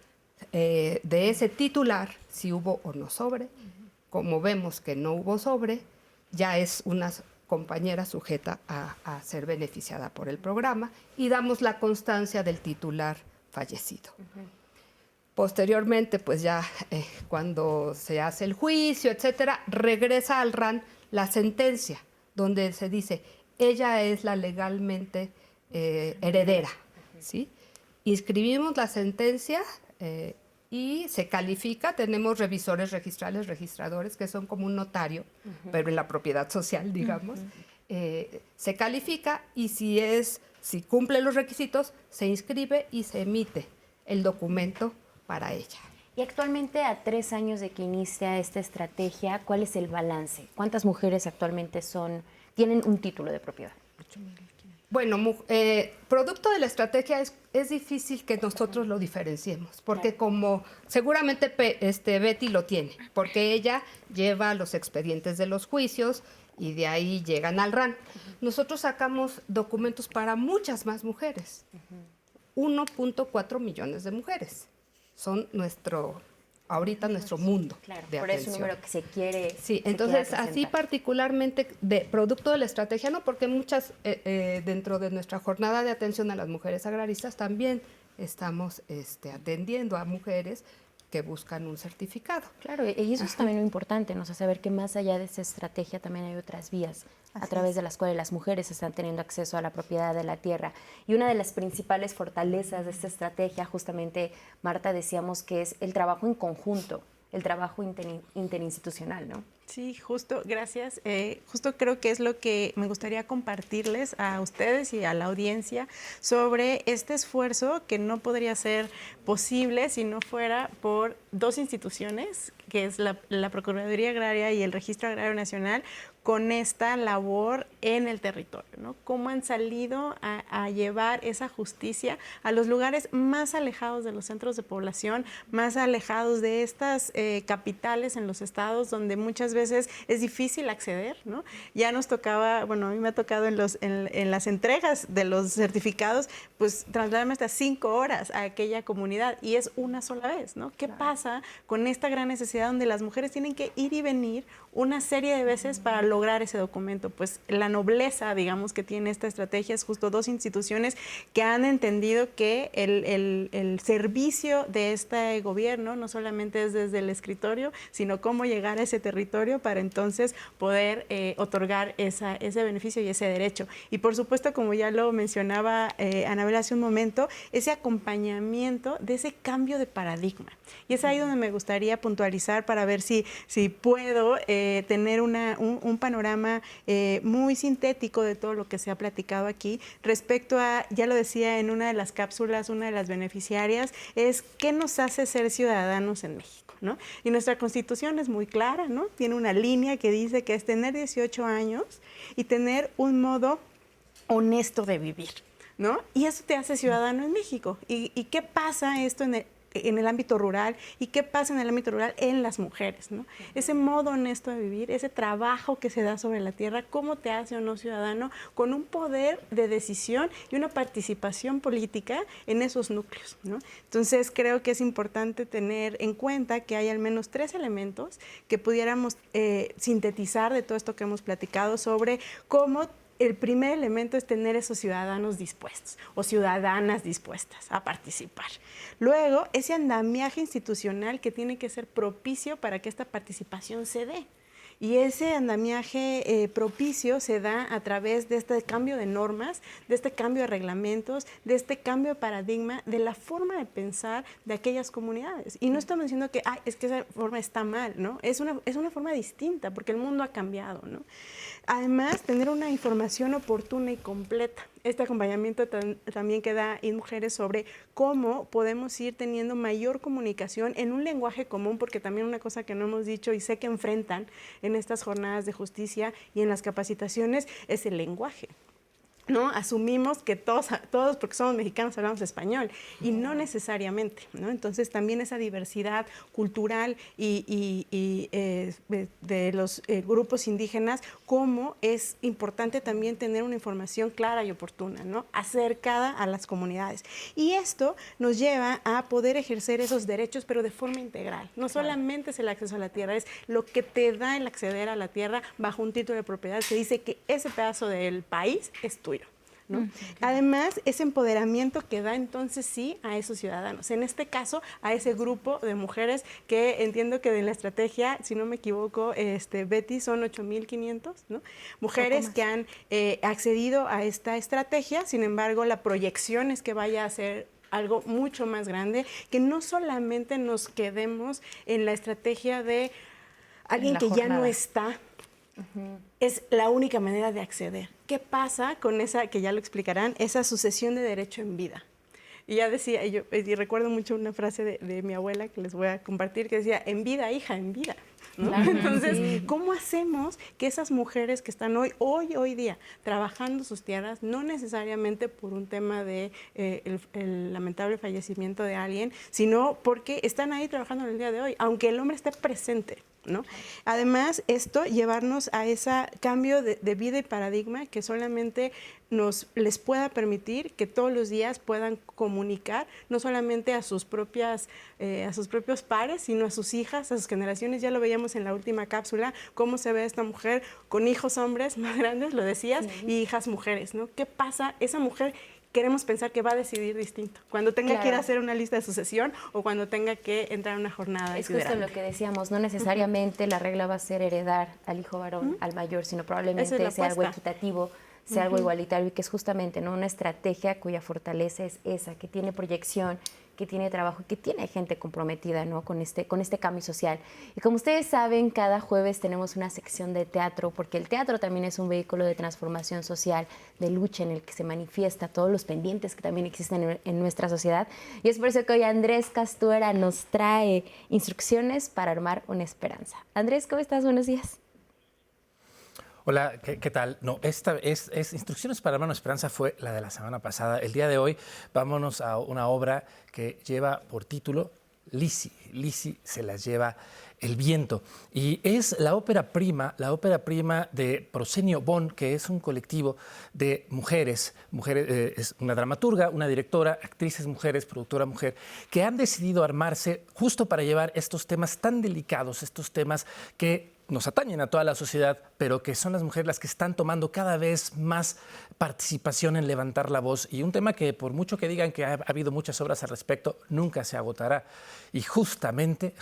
de ese titular si hubo o no sobre. Como vemos que no hubo sobre, ya es una compañera sujeta a ser beneficiada por el programa y damos la constancia del titular fallecido. Posteriormente, pues ya cuando se hace el juicio, etcétera, regresa al RAN la sentencia donde se dice, ella es la legalmente heredera, ¿sí? Inscribimos la sentencia y se califica, tenemos revisores registrales, registradores, que son como un notario, pero en la propiedad social, digamos. Se califica y si cumple los requisitos, se inscribe y se emite el documento para ella. Y actualmente, a 3 años de que inicia esta estrategia, ¿cuál es el balance? ¿Cuántas mujeres actualmente tienen un título de propiedad? Bueno, producto de la estrategia es difícil que nosotros lo diferenciemos, porque como seguramente Betty lo tiene, porque ella lleva los expedientes de los juicios y de ahí llegan al RAN. Nosotros sacamos documentos para muchas más mujeres, 1.4 millones de mujeres. Son ahorita nuestro mundo de por atención. eso un número que se quiere. Sí, entonces así particularmente de producto de la estrategia, no, porque muchas dentro de nuestra jornada de atención a las mujeres agraristas también estamos atendiendo a mujeres que buscan un certificado. Claro, y eso es también lo importante, ¿no? O sea, saber que más allá de esa estrategia también hay otras vías a través de las cuales las mujeres están teniendo acceso a la propiedad de la tierra. Y una de las principales fortalezas de esta estrategia, justamente, Marta, decíamos que es el trabajo en conjunto, el trabajo interinstitucional, ¿no? Sí, justo, gracias. Justo creo que es lo que me gustaría compartirles a ustedes y a la audiencia sobre este esfuerzo que no podría ser posible si no fuera por 2 instituciones, que es la Procuraduría Agraria y el Registro Agrario Nacional, con esta labor en el territorio, ¿no? Cómo han salido a llevar esa justicia a los lugares más alejados de los centros de población, más alejados de estas capitales en los estados donde muchas veces es difícil acceder, ¿no? Ya nos tocaba, bueno, a mí me ha tocado en las entregas de los certificados, pues trasladarme hasta 5 horas a aquella comunidad y es una sola vez, ¿no? ¿Qué pasa con esta gran necesidad donde las mujeres tienen que ir y venir una serie de veces para lograr ese documento? Pues la nobleza, digamos, que tiene esta estrategia es justo 2 instituciones que han entendido que el servicio de este gobierno no solamente es desde el escritorio, sino cómo llegar a ese territorio para entonces poder otorgar ese beneficio y ese derecho. Y por supuesto, como ya lo mencionaba Anabel hace un momento, ese acompañamiento de ese cambio de paradigma. Y es ahí donde me gustaría puntualizar para ver si puedo tener un panorama muy sintético de todo lo que se ha platicado aquí respecto a, ya lo decía en una de las cápsulas, una de las beneficiarias, es qué nos hace ser ciudadanos en México, ¿no? Y nuestra Constitución es muy clara, ¿no? Tiene una línea que dice que es tener 18 años y tener un modo honesto de vivir, ¿no? Y eso te hace ciudadano en México. ¿Y qué pasa esto en el ámbito rural y qué pasa en el ámbito rural en las mujeres, ¿no? Ese modo honesto de vivir, ese trabajo que se da sobre la tierra, cómo te hace o no ciudadano con un poder de decisión y una participación política en esos núcleos, ¿no? Entonces creo que es importante tener en cuenta que hay al menos 3 elementos que pudiéramos sintetizar de todo esto que hemos platicado sobre cómo el primer elemento es tener esos ciudadanos dispuestos o ciudadanas dispuestas a participar. Luego, ese andamiaje institucional que tiene que ser propicio para que esta participación se dé. Y ese andamiaje propicio se da a través de este cambio de normas, de este cambio de reglamentos, de este cambio de paradigma, de la forma de pensar de aquellas comunidades. Y no estamos diciendo que es que esa forma está mal, ¿no? Es una forma distinta porque el mundo ha cambiado, ¿no? Además, tener una información oportuna y completa. Este acompañamiento también que da InMujeres sobre cómo podemos ir teniendo mayor comunicación en un lenguaje común, porque también una cosa que no hemos dicho y sé que enfrentan en estas jornadas de justicia y en las capacitaciones es el lenguaje. ¿No? Asumimos que todos, porque somos mexicanos, hablamos español, y no necesariamente, ¿no? Entonces, también esa diversidad cultural y de los grupos indígenas, cómo es importante también tener una información clara y oportuna, ¿no? Acercada a las comunidades. Y esto nos lleva a poder ejercer esos derechos, pero de forma integral. No solamente es el acceso a la tierra, es lo que te da el acceder a la tierra bajo un título de propiedad que dice que ese pedazo del país es tuyo, ¿no? Además, ese empoderamiento que da entonces sí a esos ciudadanos, en este caso a ese grupo de mujeres que entiendo que de la estrategia, si no me equivoco, Betty, son 8,500, ¿no? Mujeres que han accedido a esta estrategia. Sin embargo, la proyección es que vaya a ser algo mucho más grande, que no solamente nos quedemos en la estrategia de alguien que ya no está. Es la única manera de acceder. ¿Qué pasa con esa, que ya lo explicarán, esa sucesión de derecho en vida? Y ya decía, y recuerdo mucho una frase de mi abuela que les voy a compartir, que decía, en vida, hija, en vida, ¿no? Claro. Entonces, ¿cómo hacemos que esas mujeres que están hoy día trabajando sus tierras, no necesariamente por un tema de el lamentable fallecimiento de alguien, sino porque están ahí trabajando en el día de hoy, aunque el hombre esté presente, ¿no? Además, esto llevarnos a ese cambio de vida y paradigma que solamente les pueda permitir que todos los días puedan comunicar no solamente a sus propios pares, sino a sus hijas, a sus generaciones. Ya lo veíamos en la última cápsula, cómo se ve esta mujer con hijos hombres más grandes, lo decías, y hijas mujeres, ¿no? ¿Qué pasa? Esa mujer queremos pensar que va a decidir distinto, cuando tenga que ir a hacer una lista de sucesión o cuando tenga que entrar a una jornada. Es justo lo que decíamos, no necesariamente la regla va a ser heredar al hijo varón, al mayor, sino probablemente sea algo equitativo, sea algo igualitario, y que es justamente, ¿no?, una estrategia cuya fortaleza es esa, que tiene proyección, que tiene trabajo y que tiene gente comprometida, ¿no?, con este cambio social. Y como ustedes saben, cada jueves tenemos una sección de teatro, porque el teatro también es un vehículo de transformación social, de lucha, en el que se manifiesta todos los pendientes que también existen en nuestra sociedad. Y es por eso que hoy Andrés Castuera nos trae instrucciones para armar una esperanza. Andrés, ¿cómo estás? Buenos días. Hola, ¿qué tal? No, esta es Instrucciones para Armar una Esperanza fue la de la semana pasada. El día de hoy vámonos a una obra que lleva por título Lisi. Lisi se las lleva el viento. Y es la ópera prima de Proscenio Bon, que es un colectivo de mujeres, es una dramaturga, una directora, actrices mujeres, productora mujer, que han decidido armarse justo para llevar estos temas tan delicados, estos temas que nos atañen a toda la sociedad, pero que son las mujeres las que están tomando cada vez más participación en levantar la voz, y un tema que por mucho que digan que ha habido muchas obras al respecto, nunca se agotará. Y justamente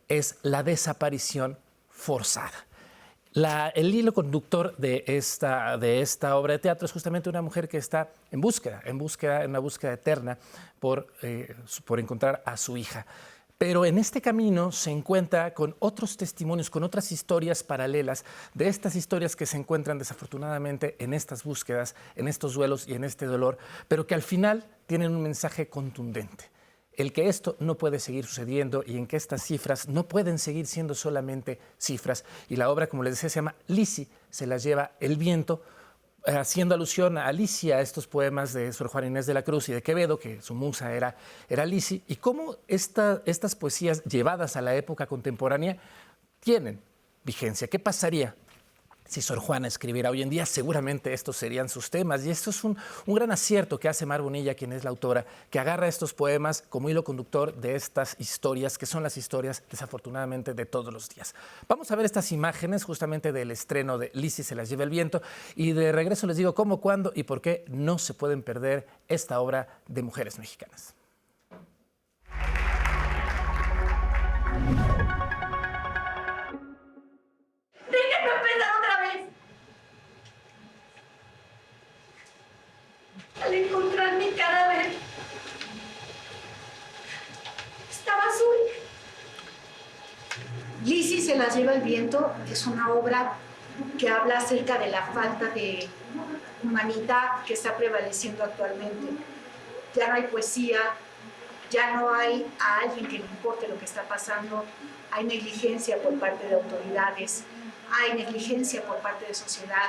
es la desaparición forzada. El hilo conductor de esta obra de teatro es justamente una mujer que está en una búsqueda eterna por encontrar a su hija. Pero en este camino se encuentra con otros testimonios, con otras historias paralelas de estas historias que se encuentran desafortunadamente en estas búsquedas, en estos duelos y en este dolor, pero que al final tienen un mensaje contundente. El que esto no puede seguir sucediendo y en que estas cifras no pueden seguir siendo solamente cifras. Y la obra, como les decía, se llama Lisi, se las lleva el viento, haciendo alusión a Alicia, a estos poemas de Sor Juana Inés de la Cruz y de Quevedo, que su musa era Lisi, y cómo estas poesías llevadas a la época contemporánea tienen vigencia. ¿Qué pasaría si Sor Juana escribiera hoy en día? Seguramente estos serían sus temas, y esto es un gran acierto que hace Mar Bonilla, quien es la autora, que agarra estos poemas como hilo conductor de estas historias, que son las historias, desafortunadamente, de todos los días. Vamos a ver estas imágenes justamente del estreno de Lisi se las lleva el viento, y de regreso les digo cómo, cuándo y por qué no se pueden perder esta obra de mujeres mexicanas. encontrar mi cadáver, estaba azul. Lisi se las lleva el viento es una obra que habla acerca de la falta de humanidad que está prevaleciendo actualmente. Ya no hay poesía, ya no hay a alguien que le importe lo que está pasando, hay negligencia por parte de autoridades, hay negligencia por parte de sociedad,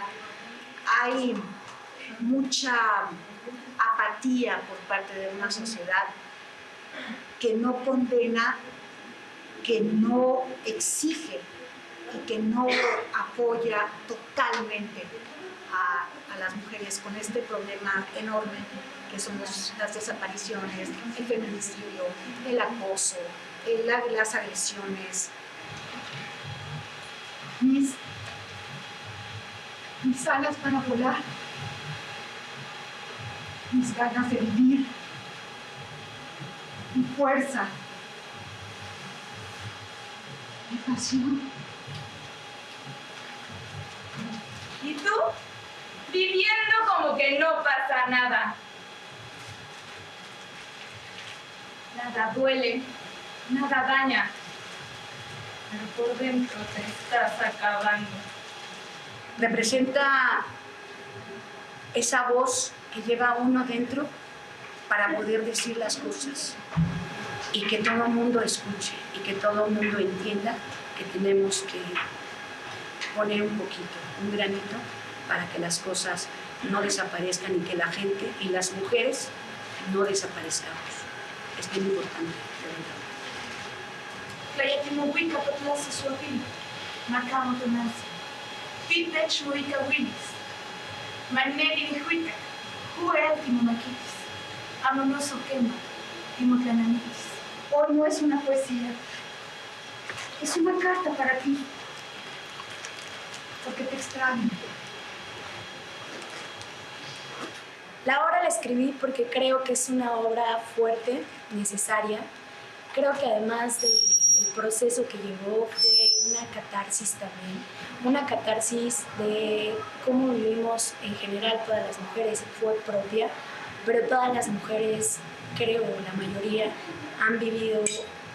hay mucha apatía por parte de una sociedad que no condena, que no exige y que no apoya totalmente a las mujeres con este problema enorme que son las desapariciones, el feminicidio, el acoso, las agresiones. Mis alas para volar, mis ganas de vivir, mi fuerza, mi pasión. ¿Y tú? Viviendo como que no pasa nada. Nada duele, nada daña, pero por dentro te estás acabando. Representa esa voz que lleva uno dentro para poder decir las cosas y que todo el mundo escuche y que todo el mundo entienda que tenemos que poner un poquito, un granito, para que las cosas no desaparezcan y que la gente y las mujeres no desaparezcamos. Es bien importante, de verdad. Tlayatimuwika patlasi suavili, macamo tonasi. Pitech muika wilis. Maneri ni huita, juel timumaquitis. Amonoso quema, timotlananitis. Hoy no es una poesía, es una carta para ti, porque te extraño. La obra la escribí porque creo que es una obra fuerte, necesaria. Creo que además del proceso que llevó fue una catarsis también, una catarsis de cómo vivimos en general todas las mujeres, fue propia, pero todas las mujeres, creo la mayoría, han vivido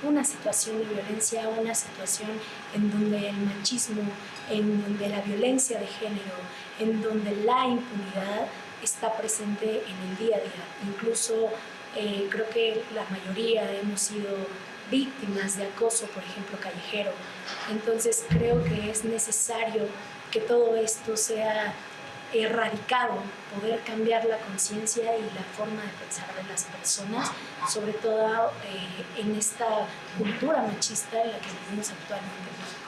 una situación de violencia, una situación en donde el machismo, en donde la violencia de género, en donde la impunidad está presente en el día a día. Incluso creo que la mayoría hemos sido víctimas de acoso, por ejemplo, callejero. Entonces creo que es necesario que todo esto sea erradicado, poder cambiar la conciencia y la forma de pensar de las personas, sobre todo en esta cultura machista en la que vivimos actualmente en México.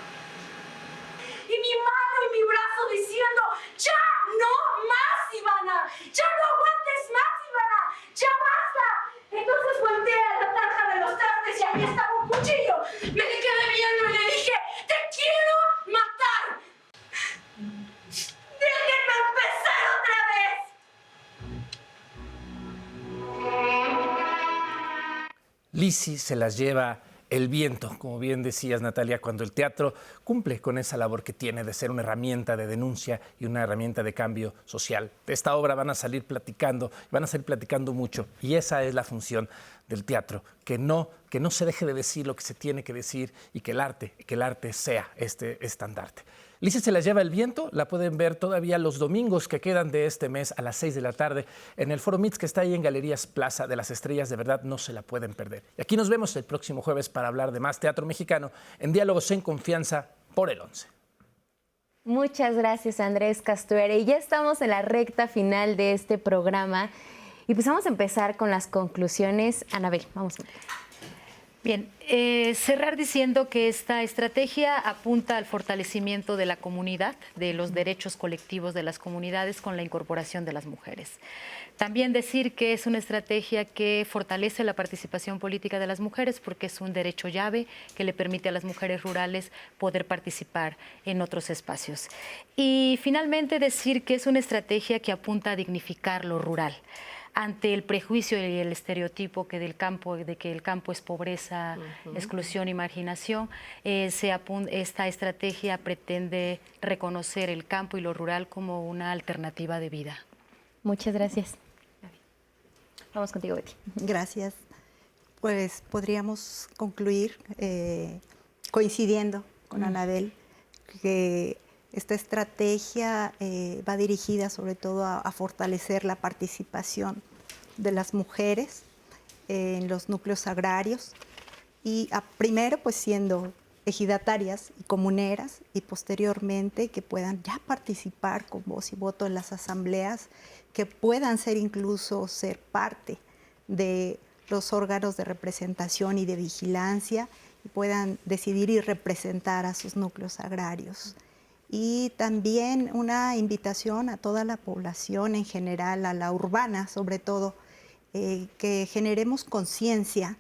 Y mi mano y mi brazo diciendo, ¡ya no más, Ivana! ¡Ya no aguantes más, Ivana! ¡Ya basta! Entonces volteé a la tarja de los trastes y ahí estaba un cuchillo. Me le quedé viendo y le dije, ¡te quiero matar! ¡Déjenme empezar otra vez! Lisi se las lleva el viento, como bien decías, Natalia, cuando el teatro cumple con esa labor que tiene de ser una herramienta de denuncia y una herramienta de cambio social. De esta obra van a salir platicando mucho, y esa es la función del teatro, que no se deje de decir lo que se tiene que decir y que el arte sea este estandarte. Lisi se las lleva el viento, la pueden ver todavía los domingos que quedan de este mes a las 6 de la tarde en el Foro Mix, que está ahí en Galerías Plaza de las Estrellas. De verdad, no se la pueden perder. Y aquí nos vemos el próximo jueves para hablar de más teatro mexicano en Diálogos en Confianza por el 11. Muchas gracias, Andrés Castuere. Y ya estamos en la recta final de este programa. Y pues vamos a empezar con las conclusiones. Anabel, vamos a empezar. Bien, cerrar diciendo que esta estrategia apunta al fortalecimiento de la comunidad, de los derechos colectivos de las comunidades con la incorporación de las mujeres. También decir que es una estrategia que fortalece la participación política de las mujeres porque es un derecho llave que le permite a las mujeres rurales poder participar en otros espacios. Y finalmente decir que es una estrategia que apunta a dignificar lo rural. Ante el prejuicio y el estereotipo de que el campo es pobreza, exclusión y marginación, esta estrategia pretende reconocer el campo y lo rural como una alternativa de vida. Muchas gracias. Vamos contigo, Betty. Gracias. Pues podríamos concluir coincidiendo con Anabel, que esta estrategia va dirigida sobre todo a fortalecer la participación de las mujeres en los núcleos agrarios y primero pues siendo ejidatarias y comuneras y posteriormente que puedan ya participar con voz y voto en las asambleas, que puedan ser parte de los órganos de representación y de vigilancia y puedan decidir y representar a sus núcleos agrarios. Y también una invitación a toda la población en general, a la urbana sobre todo, que generemos conciencia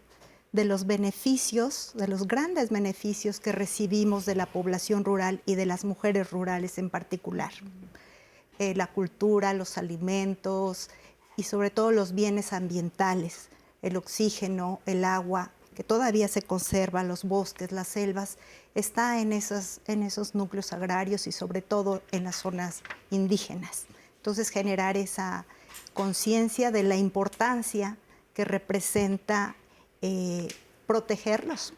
de los beneficios, de los grandes beneficios que recibimos de la población rural y de las mujeres rurales en particular. La cultura, los alimentos y sobre todo los bienes ambientales, el oxígeno, el agua, que todavía se conserva, los bosques, las selvas, está en esos núcleos agrarios y sobre todo en las zonas indígenas. Entonces generar esa conciencia de la importancia que representa protegerlos,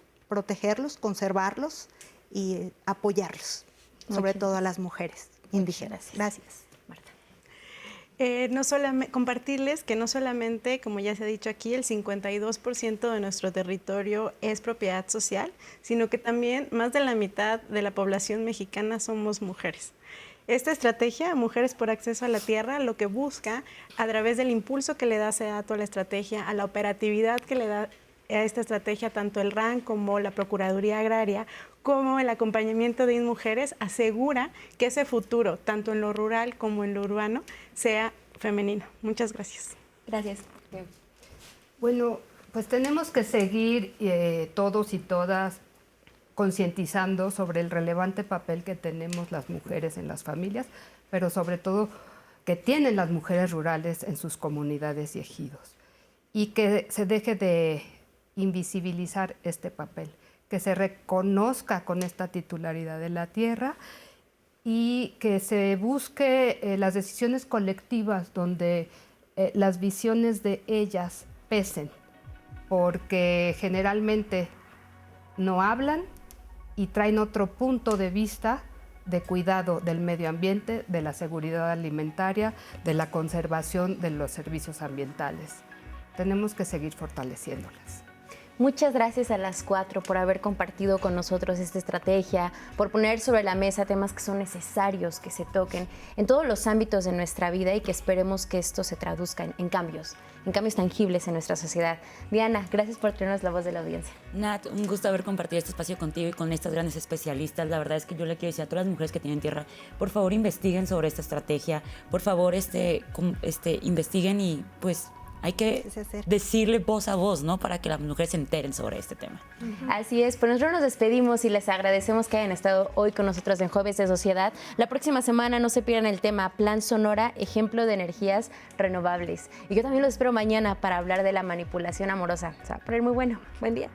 conservarlos y apoyarlos, sobre todo a las mujeres indígenas. Gracias. Compartirles que no solamente, como ya se ha dicho aquí, el 52% de nuestro territorio es propiedad social, sino que también más de la mitad de la población mexicana somos mujeres. Esta estrategia, Mujeres por Acceso a la Tierra, lo que busca, a través del impulso que le da SEDATU a la estrategia, a la operatividad que le da a esta estrategia, tanto el RAN como la Procuraduría Agraria, como el acompañamiento de INMujeres, asegura que ese futuro, tanto en lo rural como en lo urbano, sea femenino. Muchas gracias. Gracias. Bueno, pues tenemos que seguir todos y todas concientizando sobre el relevante papel que tenemos las mujeres en las familias, pero sobre todo que tienen las mujeres rurales en sus comunidades y ejidos, y que se deje de invisibilizar este papel, que se reconozca con esta titularidad de la tierra y que se busque las decisiones colectivas donde las visiones de ellas pesen, porque generalmente no hablan y traen otro punto de vista de cuidado del medio ambiente, de la seguridad alimentaria, de la conservación de los servicios ambientales. Tenemos que seguir fortaleciéndolas. Muchas gracias a las 4 por haber compartido con nosotros esta estrategia, por poner sobre la mesa temas que son necesarios que se toquen en todos los ámbitos de nuestra vida y que esperemos que esto se traduzca en cambios tangibles en nuestra sociedad. Diana, gracias por tenernos la voz de la audiencia. Nat, un gusto haber compartido este espacio contigo y con estas grandes especialistas. La verdad es que yo le quiero decir a todas las mujeres que tienen tierra, por favor investiguen sobre esta estrategia, por favor investiguen y pues hay que decirle voz a voz, ¿no? Para que las mujeres se enteren sobre este tema. Así es, pues nosotros nos despedimos y les agradecemos que hayan estado hoy con nosotros en Jueves de Sociedad. La próxima semana no se pierdan el tema Plan Sonora, ejemplo de energías renovables. Y yo también los espero mañana para hablar de la manipulación amorosa. Se va a poner muy bueno. Buen día.